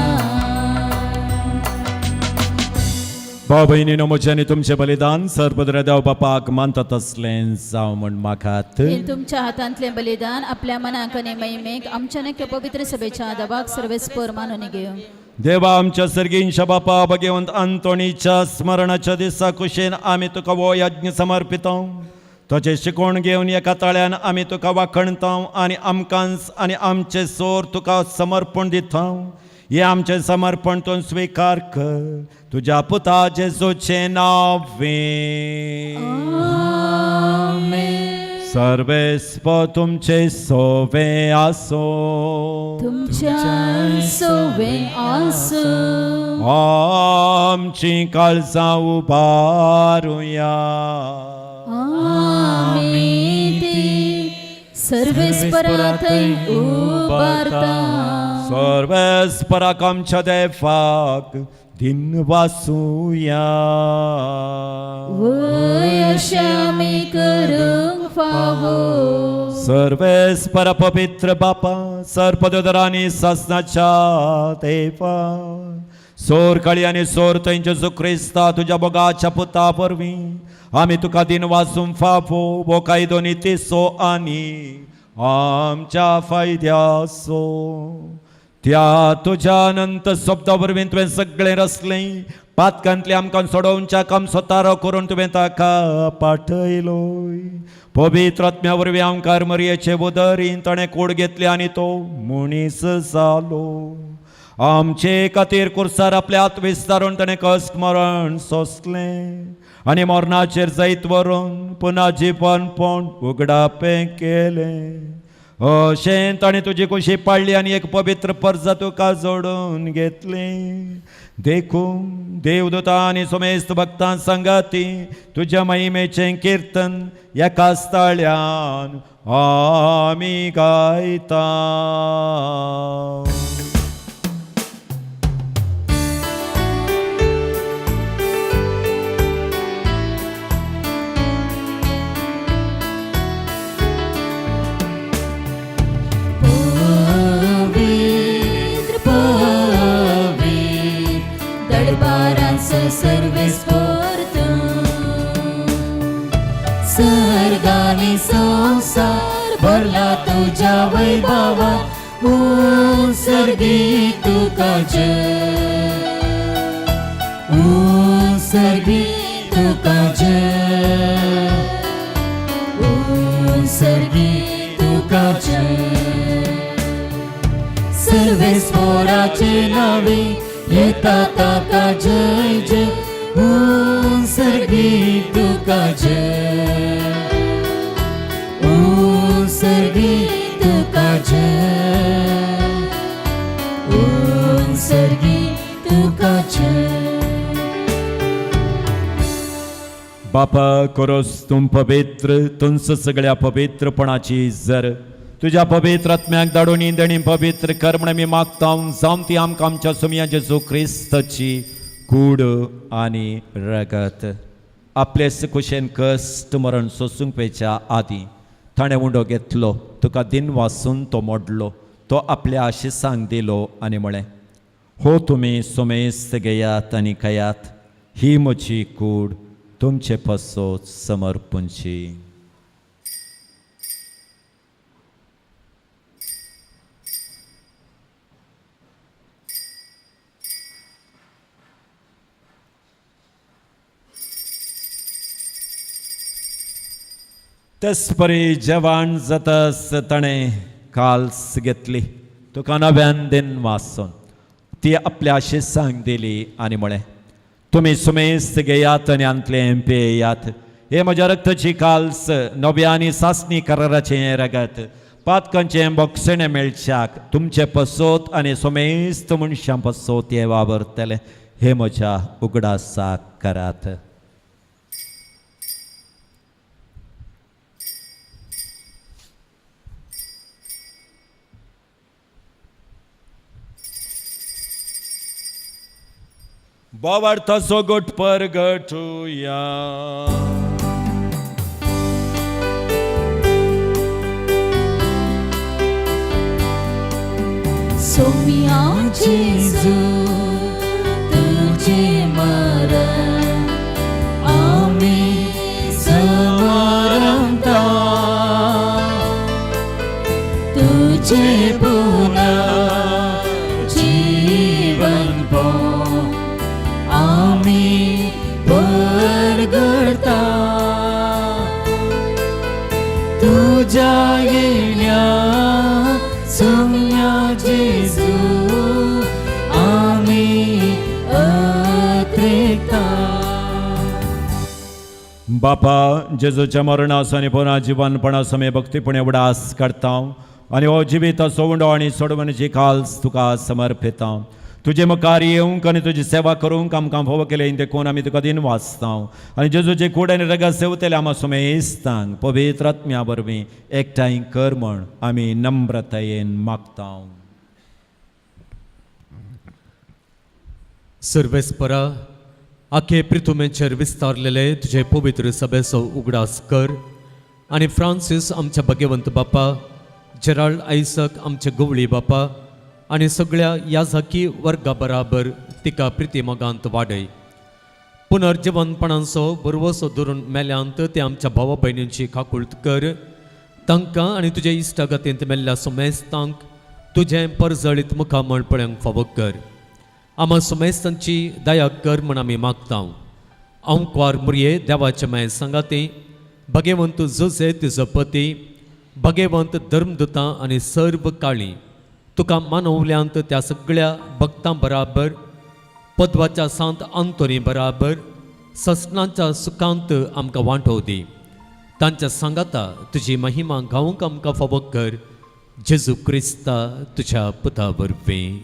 भाव भयणीनो म्हज्यानी तुमचें बलिदान सर्पदर देव बापाक मानता तसलें जावं म्हण मागात. हे तुमच्या हातांतले बलिदान आपल्या मनाक आनी महिमेक आमच्या नक्की पवित्र सभेच्या आदाबाक सर्वेस्पर मानून घेव. देवा आमच्या सर्गींच्या बापा भगवंत आंतोनीच्या स्मरणाच्या दिसा कुशीन आमी तुका वो यज्ञ समर्पिता. तुजें शिकोण घेवन एका तळ्यान आमी तुका वाखणता आनी आमकांच आनी आमचे सोर तुका समर्पण दिता. हे आमचे समर्पण तूं स्वीकार कर तुज्या पुता जेजूचे नांवे. सर्वेस्प तुमचे सोवे आसो तुमच्या सोवे आसो आमची काळजां उबारुया. आमी ती सर्वेस्परा थंय उबारता. सर्वेस्पराक आमच्या देवाक दिन वासुया. वय अशें आमी करूंक फावो. सर्वेस्पर पवित्र बापा सर्पदोदरांनी सासनाच्या देवा सोर काळी आनी सोर थंय जेजू क्रिस्ता तुज्या बोगाच्या पुता परवीं आमी तुका दिन वाचून फाफो वो कायदो नितीसो आनी आमच्या फायद्याचो त्या तुझ्या अनंत शब्दा वरवीं तुवें सगळें रचलें पातकांतलें आमकां सोडोवच्या काम स्वतारो करून तुवें ताका पाठयलोय पवित्र आत्म्या वरवीं आमकां मरयेचे उदरीन ताणें कूड घेतली आनी तो मनीस जालो आमचे खातीर कुर्सार आपले हात विस्तारून ताणें कश्ट मरण सोंसलें आनी मरणाचेर जैत व्हरून पुना जिवनपण उगडापें केलें अशें ताणें तुजी कुशी पाडली आनी एक पवित्र पर्ज तुका जोडून घेतली देखून देवदूतां आनी सुमेस्त भक्तां संगाती तुज्या महिमेचें कीर्तन एका स्थळ्यान आमी गायता. सर्वेस्वर सर्गानी संसार भरला तुझ्या वैभवा सर्गी तुका जय सर्गी तुका जय सर्गी तुका जय सर्वेस्वराचे नावे येता ताका जय जय सर्गी तुका जय सर्गी तुका जय सर्गी तुका जय. बापा करोस तुम पवित्र तुमचं सगळ्या पवित्रपणाची जर तुझ्या पवित्र आत्म्याक धाडून इंदणी पवित्र कर म्हण मी मागता जावन ती आमकां आमच्या सुमया जेजू क्रिस्ताची कूड आनी रगत आपले कुशेन कश्ट मरण सोसूंक पेच्या आदीं ताणें उंडो घेतलो तुका दिन वाचून तो मोडलो तो आपल्या आशिसांक दिलो आनी म्हळें हो तुमी सुमेस्त घेयात आनी खयात ही म्हजी कूड तुमचे पसोत समर्पूंची. तेसपरी जेवण जातास ताणें काल्स घेतली तुका नव्यान दिन वाचून ती आपल्या आशिसांक दिली आनी म्हळें तुमी सुमेस्त घेयात आनी अंतलें पेयात हे म्हज्या रक्ताची काल्स नव्या आनी सासणी कराराचें रगत पातकांचें बोगसणें मेळच्याक तुमचे पसोत आनी सुमेस्त मनशां पसोत हे वावरतले हे म्हज्या उगडासाक करात. बोवार्थाचो गोट परगटुया सोमिया जेजू तुझे मरण आम्ही समरता तुझे पुन्हा जीवन आम्ही परगटा तुझ्या येण्या सोम्या जेजू आम्ही अत्रेता. बापा जेजूच्या मरणास आनी पुन्हा जिवनपणा भक्तीपणे उडास करता आनी हो जिवीत सोडो आनी सोडवणेची काल्स तुका समर्पिता तुझे मुखार येवंक आनी तुजी सेवा करूंक आमकां फोव केलें देखून आमी तुका दिन वाचता आनी जेजूचे कूड आनी रगत सेवतले आमा सुमेस्तांक पवित्र आत्म्या वरवीं एकठांय कर म्हण आमी नम्रतायेन मागता. सर्वेस्परा आखे पृथ्वीचेर विस्तारलेले तुझे पवित्र सभेचो उगडास कर आनी फ्रांसीस आमच्या भगवंत बापा जेराल्ड आयसक आमचे गवळी बापा आनी सगळ्या याजकी वर्गा बराबर तिका प्रिती मोगांत वाडय. पुनर्जीवनपणांचो बरवसो धरून मेल्यांत ते आमच्या भावा भयणींची काकुळट कर. तांकां आनी तुजे इश्टागतींत मेल्ल्या सुमेस्तांक तुजें परजळीत मुखामळपणांक फावो कर. आम्हा सुमेस्तांची दया कर म्हण आमी मागतां. अंकवार मुरये देवाचे माय सांगाती भगेवंत जोसे तुजो पती भगेवंत धर्मदुतां आनी सर्व काळी तुका मानवल्यांत त्या सगळ्या भक्तां बराबर पद्वाच्या सांत आंतोनी बराबर ससनांच्या सुखांत आमकां वांटो दी. तांच्या सांगाता तुजी महिमा गावूंक आमकां फावो कर. जेजू क्रिस्ता तुज्या पुता वरवीं.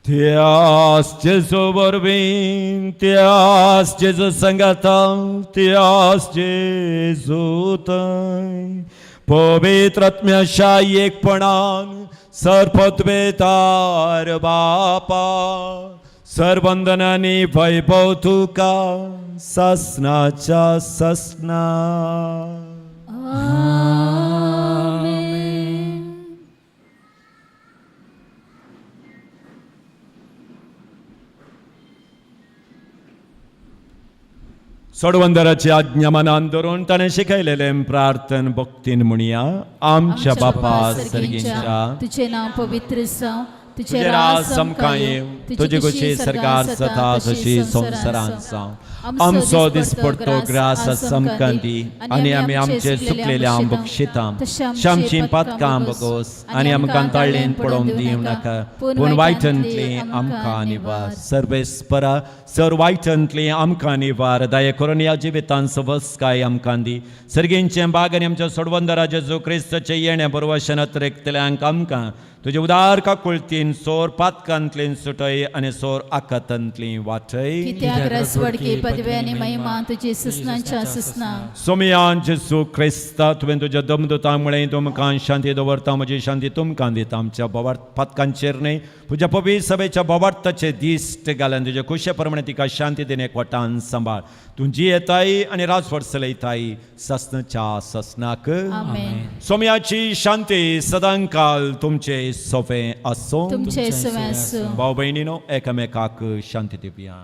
Tias Jesu vorbim, Tias Jesu sangatam, Tias Jesu tai. पवित्रात्म्याच्या एकपणान सरपद्वेतार बापा सरबंधनांनी वैभव तुका ससनाच्या ससना. सोडवंदराची आज्ञा मनान धरून ताणें शिकयलेलें प्रार्थन भक्तीन म्हणया. आमच्या बापा सर्गींच्या तुझे नाव पवित्र जावं, तुझे राज समकां येव, तुझे कुशी सरकार जाता तशी संवसारांत जावं. आमचो दिसपडटो ग्रास समकां दी आनी आमी आमचे चुकलेल्या बक्षितां शामची पातकां बगोस आनी आमकां तळ्ळेन पडोवंक दिवं नाका पूण वायटांतली आमकां निवार. सर्वेस्परा सर वायटांतली आमकां निवार. दया करून ह्या जिवितांत सवस्काय आमकां दी. सर्गींचे बाग आनी आमच्या सोडवंदरा जेजू क्रिस्ताचे येणे बरोवशनात रेखतल्यांक आमकां तुजे उदार काकुळतीन सोर पातकांतलीन सुटय आनी सोर आकांतांतली वाटय. कित्याक रसवडकी पदवे आनी महिमा तुजी सुसनांच्या सुसना. सोमयान जेजू क्रिस्ता तुवें तुज्या दमदुतां मुळे तुमकां शांती दवरता. म्हजी शांती तुमकां दिता. आमच्या बोवार्थ पातकांचेर न्हय तुज्या पवित्र सभेच्या बोवार्थाचे दिश्ट घालन तुज्या कुशे प्रमाणे तिका शांती दिने एकवटान सांबाळ. तुजी येताय आनी राजवट चलयताय ससनाच्या ससनाक. आमेन. सोमयाची शांती सदांकाल तुमचे सोफे आसूं. तुमचे सवे आसूं. भाव भयणीनो एकामेकाक शांती दिवया.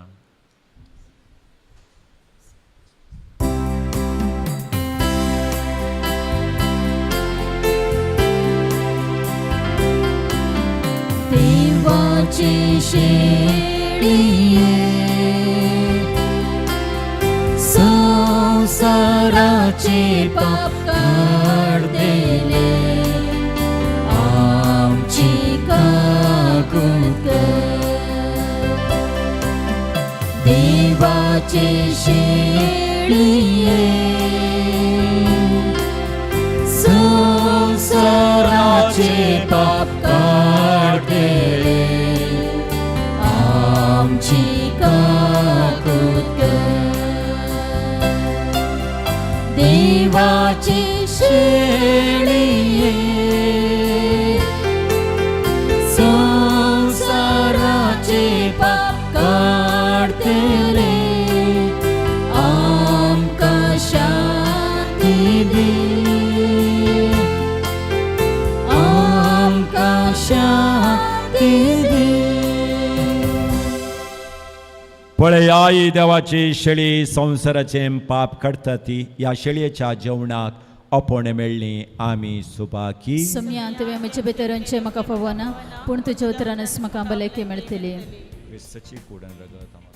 देवाची शेळिये संसाराचे पाप काढलेले आमची काकूत कर. देवाची शेळिये संसाराचे पाप काढलेले आमची काकूत कर. देवाची शेळिये संसाराचे पाप काढतेले आमकां शांती दी. आमकां शांती दी. पळय आई देवाची शेळी संवसाराचे पाप काडटा ती. ह्या शेळयेच्या जेवणाक आपण मेळ्ळी आमी सुभागी. सोमया तुवें म्हजे भितरांचे म्हाका फावना पूण तुज्या उतरानच म्हाका भलायकी मेळटली. क्रिस्ताची कूडन रगत आमकां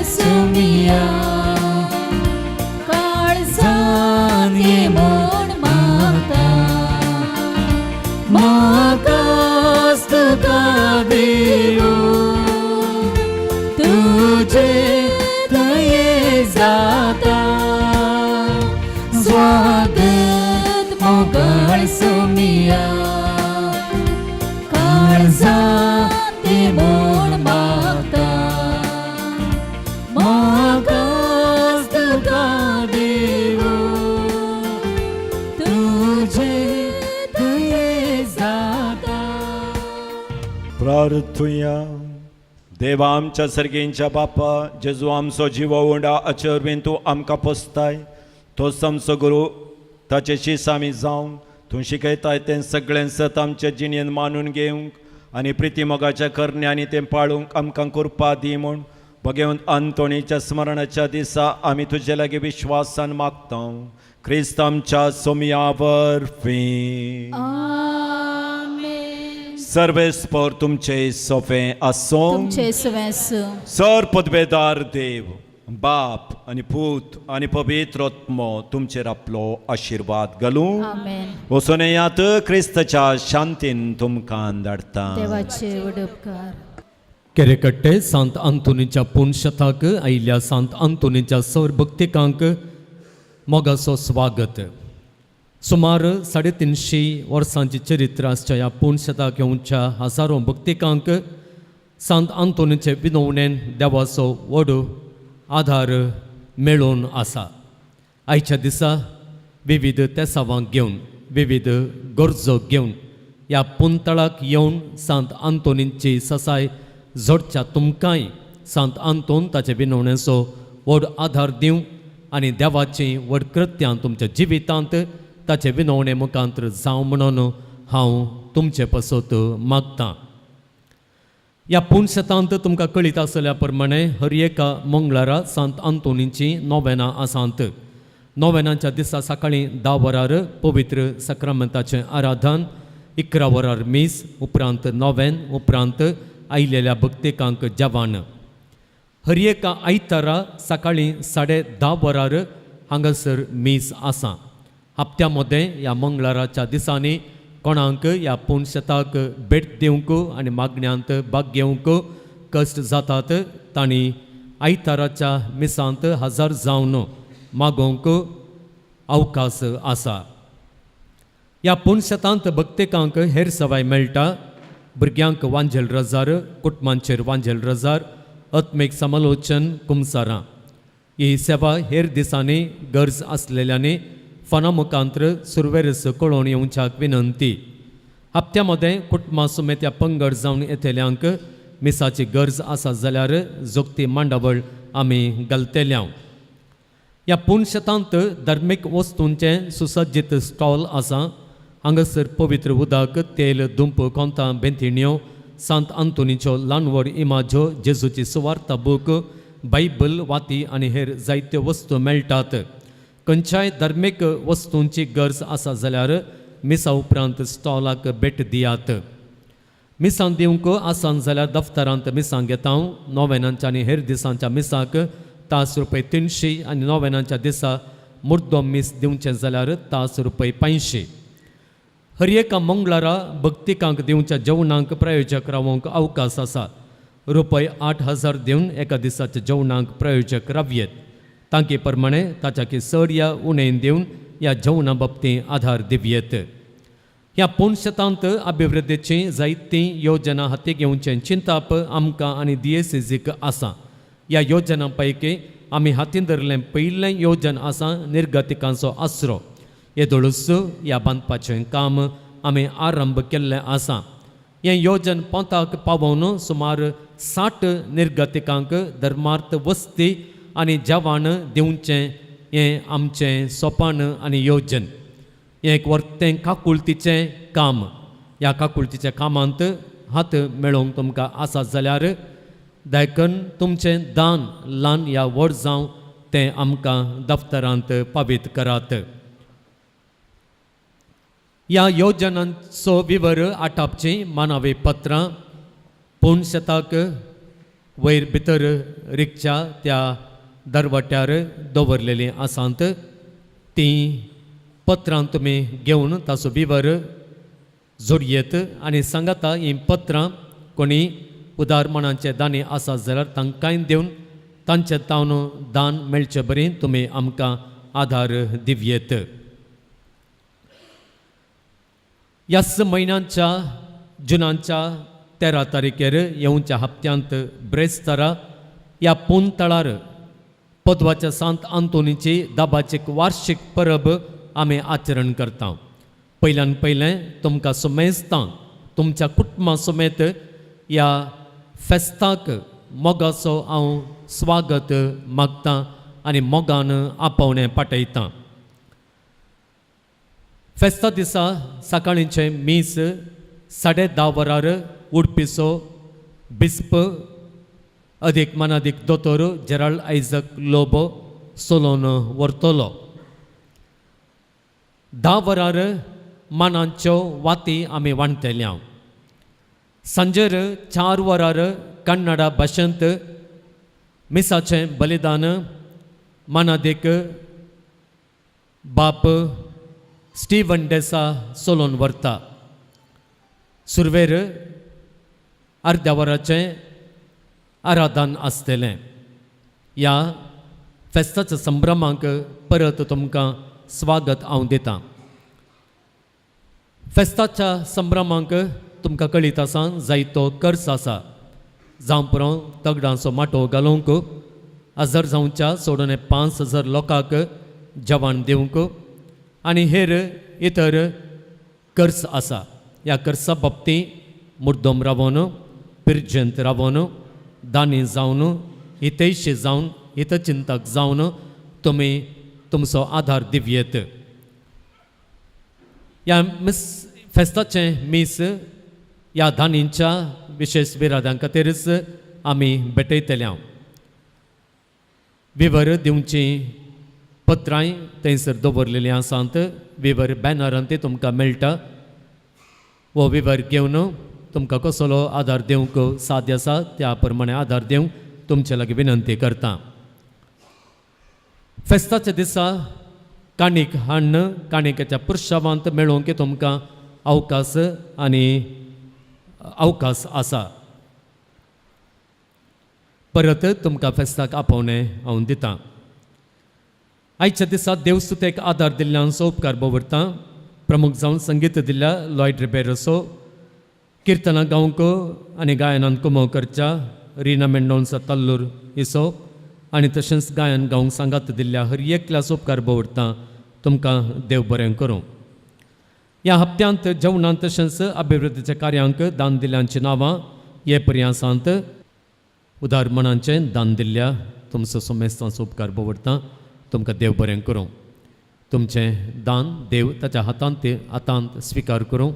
सुमिया काळजान ये म्हूण मागता म्हाकाच तुका देव तुजे दये जाता स्वागत मोगळ सुमिया काळजान ये म्हूण मागता म्हाकाच तुका देव तुजे दये जाता. प्रार्थुया. देवा आमच्या सर्गेंच्या बापा जेजू आमचो जिवो उंडा अचरवीन तूं आमकां पोसताय तोच आमचो गुरू ताचे शीस आमी जावंक तूं शिकयताय तें सगळें सत आमच्या जिणेन मानून घेवंक आनी प्रिती मोगाच्या करण्यांनी तें पाळूंक आमकां कृपा दी म्हूण भगवंत आंतोणीच्या स्मरणाच्या दिसा आमी तुजे लागीं विश्वासान मागता क्रिस्त आमच्या सोमया वरवीं. आमेन. सर्वेस्पर तुमचे सोफे आसूं. तुमचे सुवेस सर पदवेदार देव बाप आनी पूत आनी पवित्र आत्मो तुमचेर आपलो आशिर्वाद घालूं. आमेन. वचून येयात क्रिस्ताच्या शांतीन तुमकां धाडटा. देवाचे उडपकार. केरेकट्टे सांत आंतोनीच्या पुणशताक आयिल्ल्या सांत आंतोनीच्या सर भक्तिकांक मोगाचो स्वागत. सुमार 350 वर्सांची चरित्र आसच्या ह्या पुणशताक येवच्या हजारो भक्तिकांक सांत आंतोनीचे विनवणेन देवाचो व्हड आधार मेळून आसा. आयच्या दिसा विविध तेसावांक घेवन विविध गरजो घेवन ह्या पुंतळाक येवन सांत आंतोनीची ससाय जोडच्या तुमकांय सांत आंतोन ताचे विनवणेचो व्हड आधार दिवं आनी देवाची व्हड कृत्यां तुमच्या जिवितांत ताचे विनवणे मुखांतर जावं म्हणून हांव तुमचे पसत मागतां. ह्या पुणशतांत तुमकां कळीत आसल्या प्रमाणे हर एका मंगळारा सांत आंतोनीची नोवेनां आसात. नोवेनांच्या दिसा सकाळीं 10 वरार पवित्र सक्रामेंताचें आराधन, 11 वरार मीस, उपरांत नोवेन, उपरांत आयिल्ल्या भक्तिकांक जेवण. हर एका आयतारा सकाळीं 10:30 वरार हांगासर मीस आसा. हप्त्या मदें ह्या मंगळाराच्या दिसांनी कोणाक ह्या पुणशताक भेट दिवंक आनी मागण्यांत भाग घेवंक कश्ट जातात तांणी आयताराच्या मिसांत हजर जावन मागोवंक अवकाश आसा. ह्या पुणशतांत भक्तिकांक हेर सवाय मेळटा. भुरग्यांक वांजेल रजार, कुटुंबांचेर वांजेल रजार, आत्मीक समालोचन कुमसारां. ही सेवा हेर दिसांनी गरज आसलेल्यांनी फोना मुखांतर सुरवेरस कळोवन येवच्याक विनंती. हप्त्या मदें कुटुंबा समेत ह्या पंगड जावन येतल्यांक मिसाची गरज आसा जाल्यार जोगती मांडावळ आमी घालतल्यांव. ह्या पुणशतांत धार्मीक वस्तूंचे सुसज्जीत स्टॉल आसा. हांगासर पवित्र उदक, तेल, दुंप, कोंतां, बेंतिण्यो, सांत आंतोनीच्यो ल्हान व्हड इमाज्यो, जेजूची सुवार्थ बूक, बायबल, वाती आनी हेर जायत्यो वस्तू मेळटात. खंयच्याय धार्मीक वस्तूंची गरज आसा जाल्यार मिसा उपरांत स्टॉलाक भेट दियात. मिसांक दिवंक आसान जाल्यार दफ्तरांत मिसांक घेता. नोवेनांच्या आनी हेर दिसांच्या मिसाक तास ₹300 आनी नोवेनांच्या दिसा मुर्दोम मीस दिवचें जाल्यार तास ₹500. हर एका मंगळारा भक्तिकांक दिवच्या जेवणांक प्रायोजक रावंक अवकाश आसा. ₹8,000 दिवन एका दिसाच्या जेवणांक प्रायोजक रावयेत. तांके प्रमाणे ताच्या चड या उणें दिवन ह्या जेवणा बाबतींत आधार दिवयेत. ह्या पुणशतांत अभिवृद्धीची जायतीं योजना हाती घेवचें चिंताप आमकां आनी DSCक आसा. ह्या योजना पैकी आमी हातीन धरलें पयलें योजन आसा निर्गतिकांचो आसरो. येदोळूच ह्या बांदपाचें काम आमी आरंभ केल्लें आसा. हें योजन पोंताक पावोवन सुमार 60 निर्गतिकांक धर्मार्थ वस्ती आनी जेवण दिवचें हें आमचें सोपान आनी योजन. हें एक वर्तें काकुळतीचें काम. ह्या काकुळतीच्या कामांत हात मेळोवंक तुमकां आसा जाल्यार दायकन तुमचें दान ल्हान या व्हड जावं तें आमकां दफ्तरांत पावीत करात. ह्या योजनांचो विवर आटापचीं मानावी पत्रां पुणशताक वयर भितर रिक्षा त्या दरवट्यार दवरलेली आसात ती पत्रां तुमी घेवन ताचो विवर जोडयेत आनी सांगाता ही पत्रां कोणी उदार मनाचे दानी आसा जाल्यार तांकांय दिवन तांचे तावन दान मेळचे बरें तुमी आमकां आधार दिवयेत. ह्याच म्हयन्याच्या जुनाच्या 13 तारखेर येवच्या हप्त्यांत ब्रेस्तारा ह्या पोंतळार पदवाच्या सांत आंतोनीची दाबाची वार्षिक परब आमी आचरण करता. पयल्यान पयलें तुमकां सुमेस्तां तुमच्या कुटुंबा समेत ह्या फेस्ताक मोगाचो हांव स्वागत मागतां आनी मोगान आपोवणें पाठयतां. फेस्ता दिसा सकाळींचे मीस 10:30 वरार उडपिचो बिस्प अदीक मनादीक दोतोर जेराल्ड आयझक लोबो सोलोन व्हरतलो. 10 वरार मानांच्यो वाती आमी वांटतल्या. सांजेर 4 वरार कन्नडा भाशेंत मिसाचें बलिदान मानादीक बाप स्टीवन डेसा सोलोन व्हरता. सुरवेर अर्द्या वराचें आराधन आसतलें. ह्या फेस्ताच्या संभ्रमाक परत तुमकां स्वागत हांव दितां. फेस्ताच्या संभ्रमाक तुमकां कळीत आसा जायतो खर्च आसा. जावं पुरो तगडांचो माटो घालूंक 1000 जावच्या सोडून 5000 लोकांक जेवण दिवंक आनी हेर इतर खर्च आसा. ह्या खर्चा बाबतींत मुद्दम रावन पिर्जेंत रावन दानी जावन हितैशी जावन हितचिंतक जावन तुमी तुमचो आधार दिवयेत. ह्या फेस्ताचें मीस ह्या दानींच्या विशेष विरादां खातीरच आमी भेटयतल्या. विवर दिवची पत्रांय थंयसर दवरलेलीं आसात. विवर बॅनरान ती तुमकां मेळटा. वो विवर घेवन तुमकां कसलो आधार दिवंक साध्य आसा त्या प्रमाणे आधार दिवंक तुमचे लागीं विनंती करता. फेस्ताच्या दिसा काणीक हाडन काणिकेच्या पुरशावांत मेळोवंक तुमकां अवकाश आसा. परत तुमकां फेस्ताक आपोवणें हांव दितां. आयच्या दिसा देवस्तुतेक आदार दिल्ल्यांचो उपकार भोगता. प्रमुख जावन संगीत दिल्ल्या लॉयड रिबेरोसो, किर्तनां गावंक आनी गायनांत कुमो करच्या रिना मेंडोन्सा तल्लूर इसो आनी तशेंच गायन गावंक सांगात दिल्ल्या हर एकल्याचो उपकार भोगता. तुमकां देव बरें करूं. ह्या हप्त्यांत जेवणांत तशेंच अभिवृद्धीच्या कार्यांक दान दिल्ल्यांची नांवां हे पर्यांसांत उदार मनांचें दान दिल्ल्या तुमचो सोमेस्तांचो उपकार भोगता. तुमकां देव बरें करूं. तुमचें दान देव ताच्या हातांत स्विकार करूं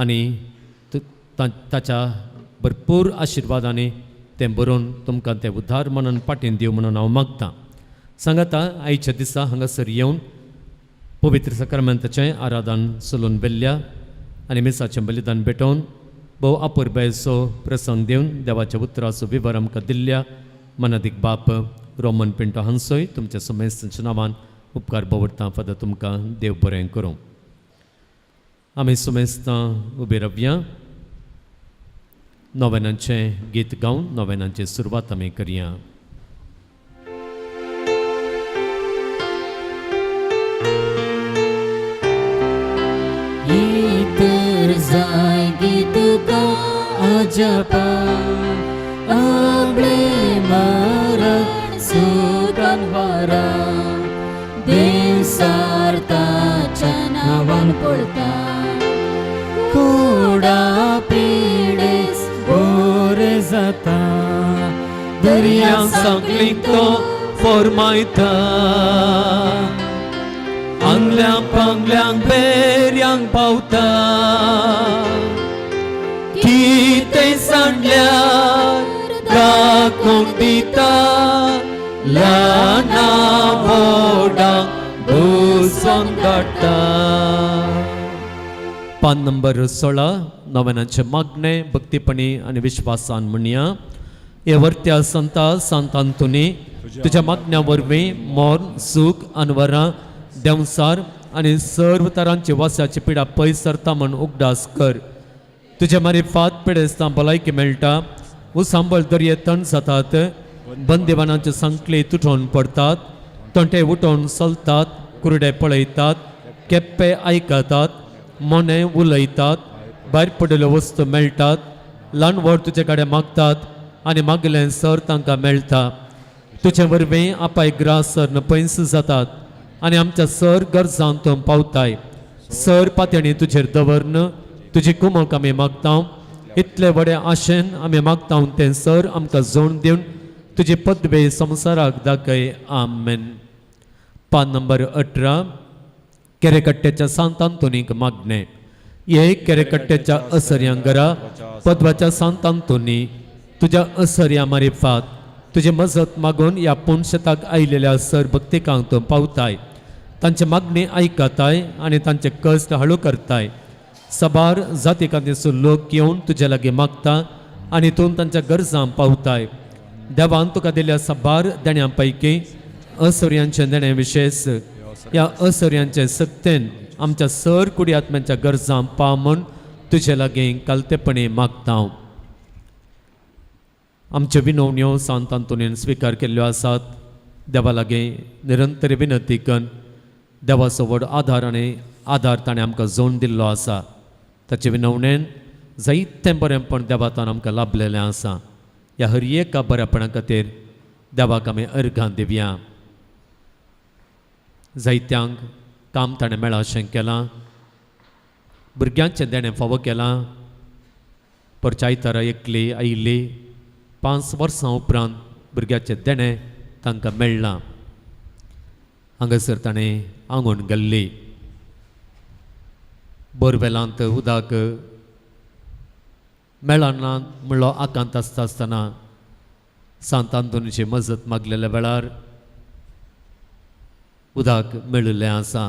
आनी ताच्या भरपूर आशिर्वादांनी तें बरोवन तुमकां तें उदार मनान पाटीन दिव म्हणून हांव मागतां. सांगाता आयच्या दिसा हांगासर येवन पवित्र सक्रामेंताचें आराधन चलोवन वेल्ल्या आनी मिसाचें बलिदान भेटोवन भोव अपुरबायेचो प्रसंग दिवन देवाच्या उतराचो विवर आमकां दिल्ल्या मनादीक बाप रोमन पिंटो हांचोय तुमच्या समेस्तांच्या नांवान उपकार भोगता. फादर तुमकां देव बरें करूं. आमी सुमेस्तां उबी रावया. नोवेनांचें गीत गावन नोवेनांची सुरवात आमी करया. इतर जाय गीत गा अजपा आपले मरण सुखान वरा देव सारताच्या नावान पळता कोडा पिडेस बोरे जाता दर्यां सांगलीक तो फॉर्मायता आंगल्यांक पांगल्यांक बेऱ्यांक पावता कितें सांडल्यार राखून दिता ल्हाना व्हडांक भुसोन काडटा. पान नंबर 16 नोवेनांचे मागणे भक्तीपणी आनी विश्वासान म्हणया. हे वर्त्या संता सांतांतुनी तुझ्या मागण्या वरवीं मोर सूख अनवरां देंवसार आनी सर्व तरांची वासाची पिडा पयस सरता म्हण उगडास कर. तुझ्या मारिफात पिडेस्तां भलायकी मेळटा, उसांबळ दर्ये तण जातात, बंदिवानांचे संकले तुटून पडतात, तंटे उठोवन चलतात, कुरडे पळयतात, केप्पे आयकतात, मोने उलयतात, भायर पडिल्ल्यो वस्तू मेळटात, ल्हान व्हड तुजे कडेन मागतात आनी मागलें सर तांकां मेळटा. तुजे वरवीं आपाय ग्रास सरन पयस जातात आनी आमच्या सर गरजांत तूं पावताय. सर पातयणी तुजेर दवरन तुजी कुमक आमी मागता. इतले व्हडे आशेन आमी मागता तें सर आमकां जोड दिवन तुजी पदवे संवसाराक दाखय. आमेन. पान नंबर 18 केरेकट्टेच्या सांतांतोनीक मागणे. हे केरेकट्टेच्या असर्यांगरा पदवाच्या सांतांतोनी तुझ्या असर्या मारिफात तुझी मजत मागून या पुणशताक आयलेल्या सर भक्तिकांक तूं पावताय. तांचे मागणी आयकताय आनी तांचे कश्ट हळू करताय. सबार जातीकांचो लोक येवन तुजे लागीं मागता आनी तूं तांच्या गरजां पावताय. देवान तुका दिल्ल्या सबार देण्यां पैकी असुर्यांचे देणे विशेष या असुर्यांचे सक्तेन आमच्या सर कुडी आत्म्यांच्या गरजां पाव म्हूण तुजे लागीं कालतेपणी मागता. आमच्यो विनवण्यो सांतांतोनीन स्विकार केल्ल्यो आसात. देवा लागीं निरंतर विनंती करून देवाचो व्हड आदार ताणें आमकां जोड दिल्लो आसा. ताचे विनवणेन जायतें बरेंपण देवातान आमकां लाभलेलें आसा. ह्या हर एका बऱ्यापणा खातीर देवाक आमी अर्घां दिवया. जायत्यांक काम ताणें मेळा अशें केलां. भुरग्यांचें देणें फावो केलां. परचायतारा एकली आयिल्ली 5 वर्सां उपरांत भुरग्याचें देणें तांकां मेळ्ळां. हांगासर ताणें आंगण घाल्ली. बोरवेलांत उदक मेळना म्हणलो आकांत आसतना सांतांतोनीची मजत मागलेल्या वेळार उदक मेळिल्लें आसा.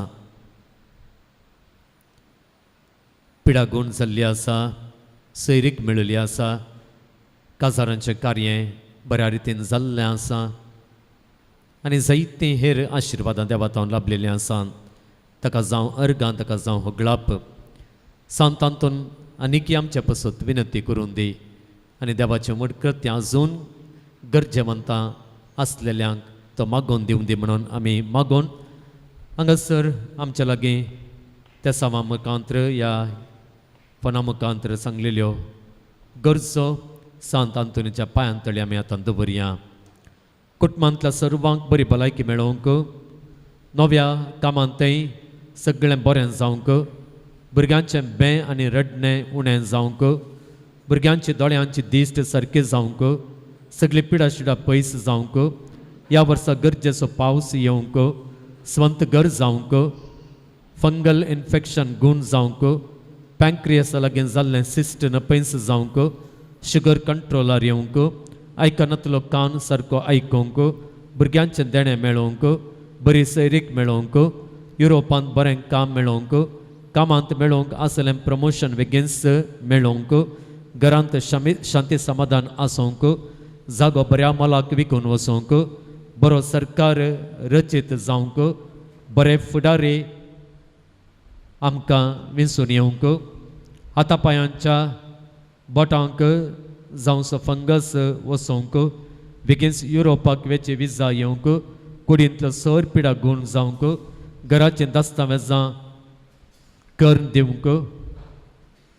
पिडा गूण जाल्ली आसा, सैरीक मेळिल्ली आसा, काजारांचें कार्य बऱ्या रितीन जाल्लें आसा आनी जायतीं हेर आशिर्वादां देवातान लाभलेलीं आसा. ताका जावं अर्गां, ताका जावं होगळाप. सांतांतोन आनीक आमच्या पासत विनंती करून दी आनी देवाचें व्हड कृत्य आजून गरजेवंतां आसलेल्यांक तो मागोवन दिवं दी म्हणून आमी मागोवन हांगासर आमच्या लागीं त्या सामा मुखांतर या फना मुखांतर सांगलेल्यो गरजो सांत आंतोनीच्या पांयांतळी आमी आतां दवरया. कुटुंबांतल्या सर्वांक बरी भलायकी मेळोवंक, नव्या कामांतय सगळें बरें जावंक, भुरग्यांचें बें आनी रडणें उणें जावंक, भुरग्यांची दोळ्यांची दिश्ट सारकी जावंक, सगळी पिडा शिडा पयस जावंक, ह्या वर्सा गरजेचो पावस येवंक, स्वंत घर जावंक, फंगल इन्फेक्शन गूण जावंक, पँक्रियसा लागीं जाल्लें सिस्ट नपयस जावंक, शुगर कंट्रोलार येवंक, आयकनातलो कान सारको आयकूंक, भुरग्यांचें देणें मेळोवंक, बरी सैरीक मेळोवंक, युरोपांत बरें काम मेळोवंक, कामांत मेळोवंक आसलें प्रमोशन बेगीनच मेळोवंक, घरांत शांती समाधान आसोवंक, जागो बऱ्या मोलाक विकून वचोवंक, बरो सरकार रचीत जावंक, बरे फुडारी आमकां विंचून येवंक, हातापांयांच्या बोटांक जावंसो फंगस वचोवंक, बेगीनच युरोपाक वेची विजा येवंक, कुडींतलो सर पिडा गूण जावंक, घराचीं दस्तावेजां कर दिवंक,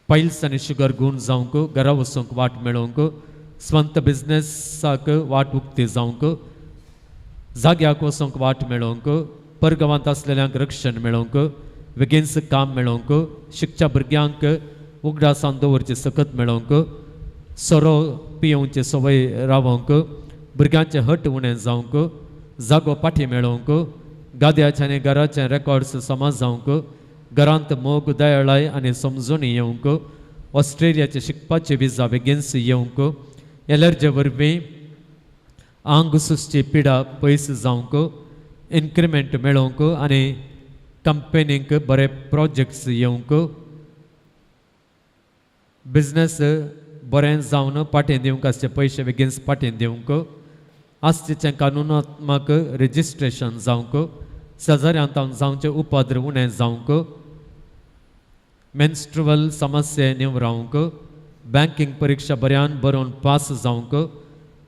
पायल्स आनी शुगर गूण जावंक, घरा वचूंक वाट मेळोवंक, स्वंत बिझनेसाक वाट उक्ती जावंक, जाग्याक वचूंक वाट मेळोवंक, परगांवांत आसलेल्यांक रक्षण मेळोवंक, बेगीनच काम मेळोवंक, शिकच्या भुरग्यांक उगडासान दवरची सकत मेळोवंक, सोरो पियोवची संवय रावोवंक, भुरग्यांचें हट उणें जावंक, जागो पाठी मेळोवंक, गाद्याचें आनी घराचें रेकॉर्ड्स समाज जावंक, घरांत मोग दयाळाय आनी समजूनी येवंक, ऑस्ट्रेलियाचे शिकपाची विजा बेगीनच येवंक, एलर्जे वरवीं आंग सुस्ती पिडा पयस जावंक, इन्क्रिमेंट मेळोवंक आनी कंपनीक बरे प्रोजेक्ट्स येवंक, बिझनेस बरें जावन पाटें दिवंक आसचे पयशे बेगीन पाटें दिवंक आस्तीचें कानुनात्मक रेजिस्ट्रेशन जावंक सजाऱ्यांत जावचें उपद्र उणें जावंक मेन्स्ट्रुवल समस्ये निवरावंक बँकींग परीक्षा बऱ्यान बरोवन पास जावंक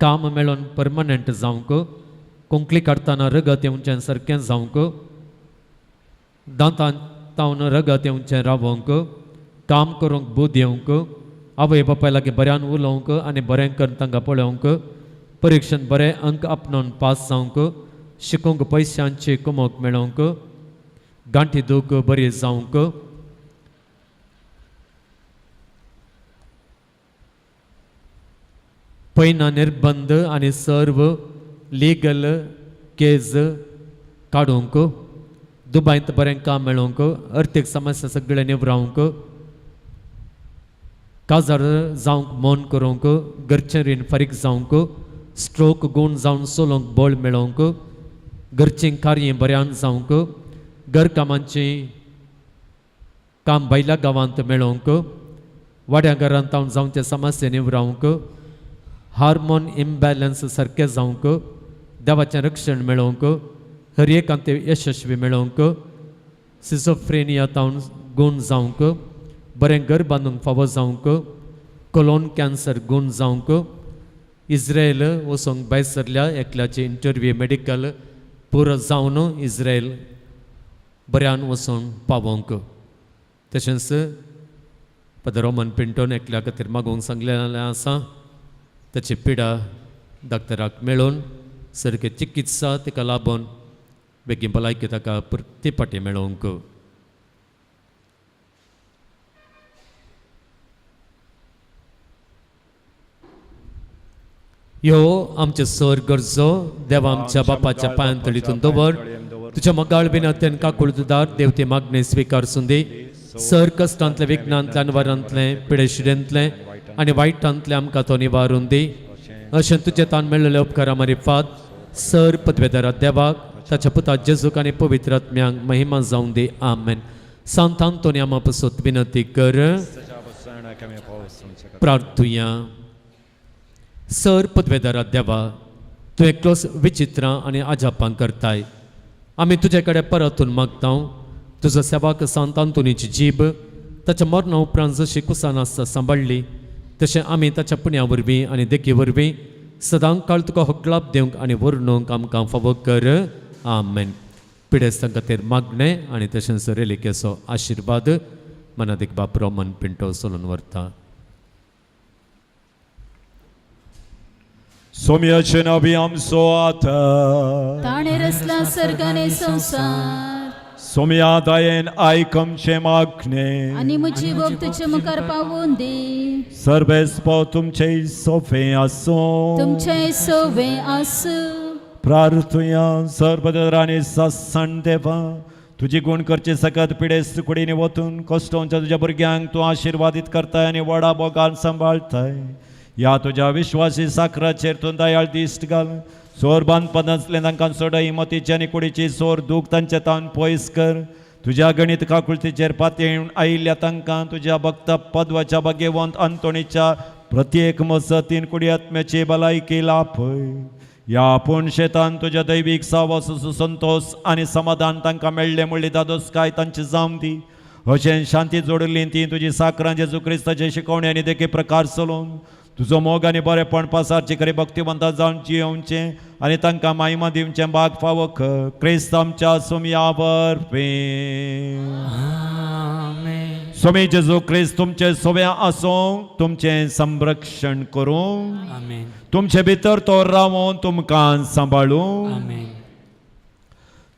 काम मेळोन परमनंट जावंक कोंकणी काडटना रगत येवचें सारकें जावंक दांतां तावन रगत येवचें रावोंक काम करूंक बूद येवंक आवय बापाय लागीं बऱ्यान उलोवंक आनी बरें करून तांकां पळोवंक परीक्षेंत बरे अंक आपणावन पास जावंक शिकूंक पयशांची कुमोक मेळोवंक गांठी दूख बरी जावंक पैना निर्बंध आनी सर्व लिगल केस काडूंक दुबायंत बरें काम मेळोवंक अर्थीक समस्या सगळे निवरावंक काजार जावंक मोन करूंक घरचें रीण फारीक जावंक स्ट्रोक गूण जावन सोलोवंक बळ मेळोवंक घरचीं कार्यां बऱ्यान जावंक घरकामांची काम भायल्या गांवांत मेळोवंक वाड्या घरांत तावन जावचे समस्या निवरावंक हार्मोन इम्बॅलन्स सारकें जावंक देवाचें रक्षण मेळोवंक हर एकांत यशस्वी मेळोवंक सिझोफ्रेनिया तावन गूण जावंक बरें घर बांदूंक फावो जावंक कोलोन कॅन्सर गूण जावंक इस्रायल वचोंक भायर सरल्या एकल्याची इंटरव्यू मेडिकल पुरो जावन इस्रायल बऱ्यान वचून पावोंक तशेंच पद रोमन पिंटोन एकल्या खातीर मागोवंक सांगलेलें आसा ताची पिडा डॉक्टराक मेळोवन सारकी चिकित्सा तिका लाबोवन बेगीन भलायकी ताका परती पाटी मेळोवंक ह्यो आमचे सर गरजो देवा आमच्या बापाच्या पांयंतळीतून दवर तुझ्या मगाळ बिनात्यान काकूळ दुदार देवते मागणे स्वीकार सुंदी सर कश्टांतले विघ्नांतल्यान वरांतले पिडेशिडेंतले आनी वायटांतले आमकां तो निवारून दी अशें तुजे तान मेळिल्ले उपकारा मारिफात सर पदवेदारा देवाक ताच्या पुता जेजूक आनी पवित्र आत्म्यांक महिमा जावं दी आमेन सांत आंतोनिया पासत विनंती कर प्रार्थुया सर पदवेदारा देवा तूं एकलोच विचित्रां आनी आजापां करताय आमी तुजे कडेन परतून मागता तुजो सेवाक सांत आंतोनीची जीब ताच्या मरणा उपरांत जशी कुसान आसता सांबाळली तशें आमी ताच्या पुण्या वरवीं आनी देखी वरवीं सदांच काळ तुका होकलाप दिवंक आनी वर्णोवंक आमकां फावो कर आमेन पिडेस्तां खातीर मागणें आनी तशेंच रेलिकेचो आशिर्वाद मनादीक बाप रोमन पिंटो सोलून व्हरता सोम्याचे नबी आमचो आतां ताणे रचला सर्गाने संसार सोम्या दयेन आयकमचे मागणे आणि म्हजी भोग तुझे मुखार पावून दे सर्वेस्पो तुमचे सोफे आसो तुमचे सोवे आस प्रार्थुया सर्वदरांनी सत्सण देवा तुझी गुण करचे सकत पिडेस्त कुडीने वतून कश्टांच्या तुझ्या भुरग्यांक तूं आशिर्वादीत करताय आनी व्हडा बोगान सांबाळताय या तुझ्या विश्वासी साखराचेर तूं दयाळ दिश्ट घाल सोर बांदपण आसले तांकां सोडय मतीची आनी कुडीची सोर दूख तांचे तावन पयस कर तुझ्या गणित काकुळतीचेर पातयेवन आयिल्ल्या तांकां तुझ्या भक्त पद्वाच्या भाग्यवंत अंतोणीच्या प्रत्येक मसतीन कुडी आत्म्याची भलायकी लाभय या पूण शेतान तुझ्या दैवीक सावस सुसंतोष आनी समाधान तांकां मेळ्ळें म्हणली दादोसकाय तांची जावं दी अशें शांती जोडिल्ली ती तुजी साखरां जेजू क्रिस्ताचे शिकवणे आनी देखी प्रकार चलोवन तुजो मोग आनी बरेपण पासारची खरी भक्तिवंत जावन जियोवचें आनी तांकां महिमा दिवचें भाग फावो कर क्रिस्त आमच्या सोम्या वरवीं स्वामी जेजू क्रिस्त तुमचे सोव्या आसूं तुमचें संरक्षण करूं तुमचे भितर तो रावून तुमकां सांबाळूं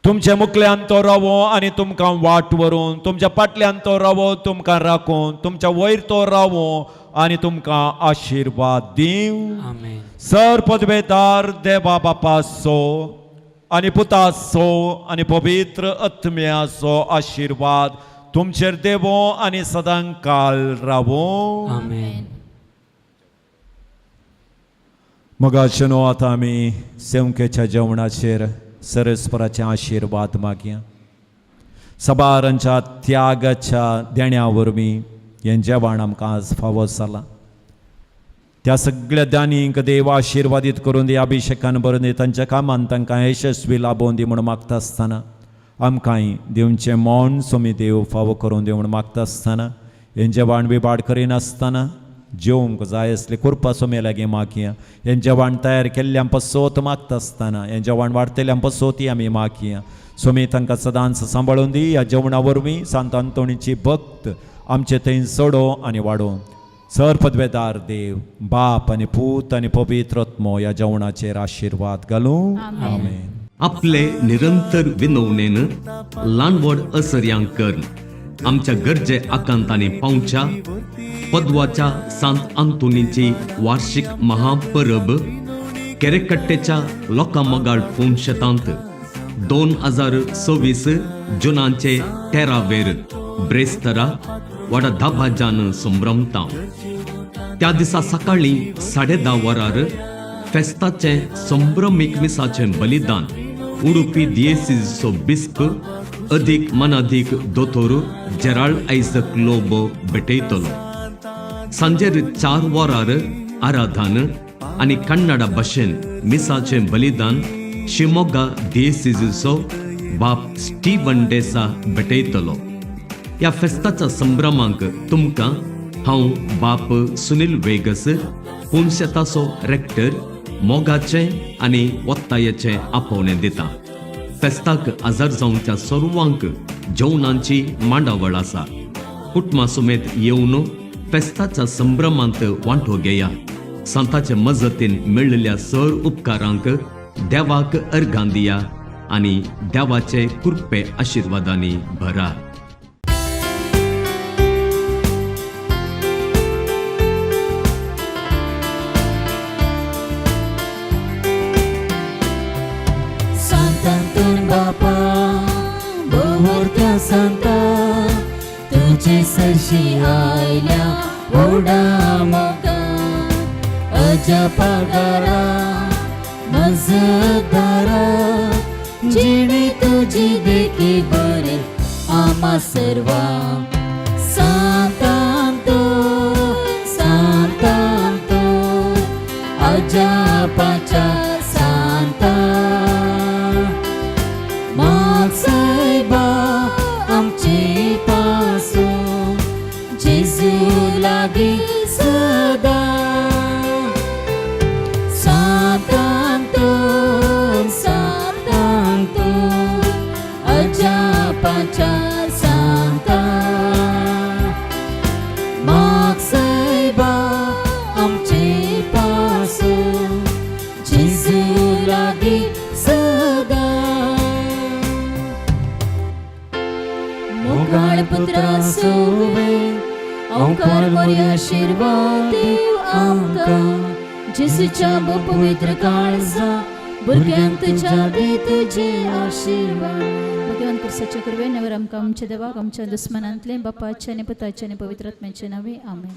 तुमचे मुखल्यान तो रावो आनी तुमकां वाट व्हरून तुमच्या फाटल्यान तो रावो तुमकां राखून तुमच्या वयर तो रावो आनी तुमकां आशिर्वाद दिवं सर पदवेदार देवा बापा सो आनी पुता सो आनी पवित्र आत्म्याचो आशिर्वाद तुमचेर देवो आनी सदां काल रावो मगाचे न्हू आतां आमी सेवकेच्या जेवणाचेर सरस्पराचे आशिर्वाद मागया सबारांच्या त्यागाच्या देण्या वरवीं हें जेवण आमकां आज फावो जाला त्या सगळ्या दानींक देव आशिर्वादीत करून दी, अभिषेकान भरून दी, तांच्या कामान तांकां यशस्वी लाभोवन दी म्हणून मागता आसतना आमकांय देवचें मौन सोमी देव फावो करून दी म्हणून मागता आसतना हें जेवण बिबाड करिनासतना जेवंक जाय असले करपा सोमे लागीं मागया. हें जेवण तयार केल्ल्यान पसोत मागता आसतना हें जेवण वाडटल्यान पसोती आमी मागया. सोमी तांकां सदांच सांबाळून दी. ह्या जेवणा वरवीं सांत अंतोणीची भक्त आमचे थंय सडो आनी वाडो. सरपदवेदार देव बाप आनी पूत आनी पवित्र आत्मो ह्या जेवणाचेर आशिर्वाद घालूं. आमेन. आपले निरंतर विनवणेन ल्हान व्हड असर्यांक कर. आमच्या गरजे आकांतांनी पावच्या पदवाच्या सांत आंतोनीची वार्षिक महापरब केरेकट्टेच्या लोकां मोगाळ पोंशेतांत 2026 जुनाचे 13 ब्रेस्तरा वाडा धाबाजान संभ्रमता. त्या दिसा सकाळीं 10:30 वरार फेस्ताचे संभ्रमीक मिसाचें बलिदान उडुपी दियेसीसो बिस्प अदीक मनादीक दोतोर जेराल्ड आयझक लोबो भेटयतलो. सांजेर 4 वरार आराधन आनी कन्नडा भाशेन मिसाचें बलिदान शिमोगा दियेसीसो बाप स्टीवन डेसा भेटयतलो. ह्या फेस्ताच्या संभ्रमांक तुमकां हांव बाप सुनील वेगस पोंशेताचो रेक्टर मोगाचें आनी वत्तायेचें आपोवणें दिता. फेस्ताक आजार जावंच्या सर्वांक जेवणांची मांडावळ आसा. कुटुंबा समेत येवन फेस्ताच्या संभ्रमांत वांटो घेया. संताचे मजतीन मेळिल्ल्या सर उपकारांक देवाक अर्घां दिया आनी देवाचे कृपे आशिर्वादांनी भरा. सांतांतून बापा बहुर्त्या सांता तुझे सरशी आयल्या ओडा मोगा अजपागारा मजदारा जिणे तुझी देखी बरे आमा सर्वा सांतांतो सांतांतो अजपाच्या सांता सायबा आमचे पासो जेजू लागी सदा सांतांतो सांतांतो अजापाच्या सांता माग सायबा आमचे पासो जेजू लागी सदा. मोगाळ पुत्रा सोवे ओंकार बरी आशिर्वाद दिव आमकां. जेसूच्या पवित्र काळजा भुरग्यांक तुज्या दी तुजे आशिर्वाद. भगवान कुर्साच्या कृपेन आमकां आमच्या देवाक आमच्या दुस्मनांतले बापाचे आनी पुताचे आनी पवित्र आत्म्याचे नांवे आमेन.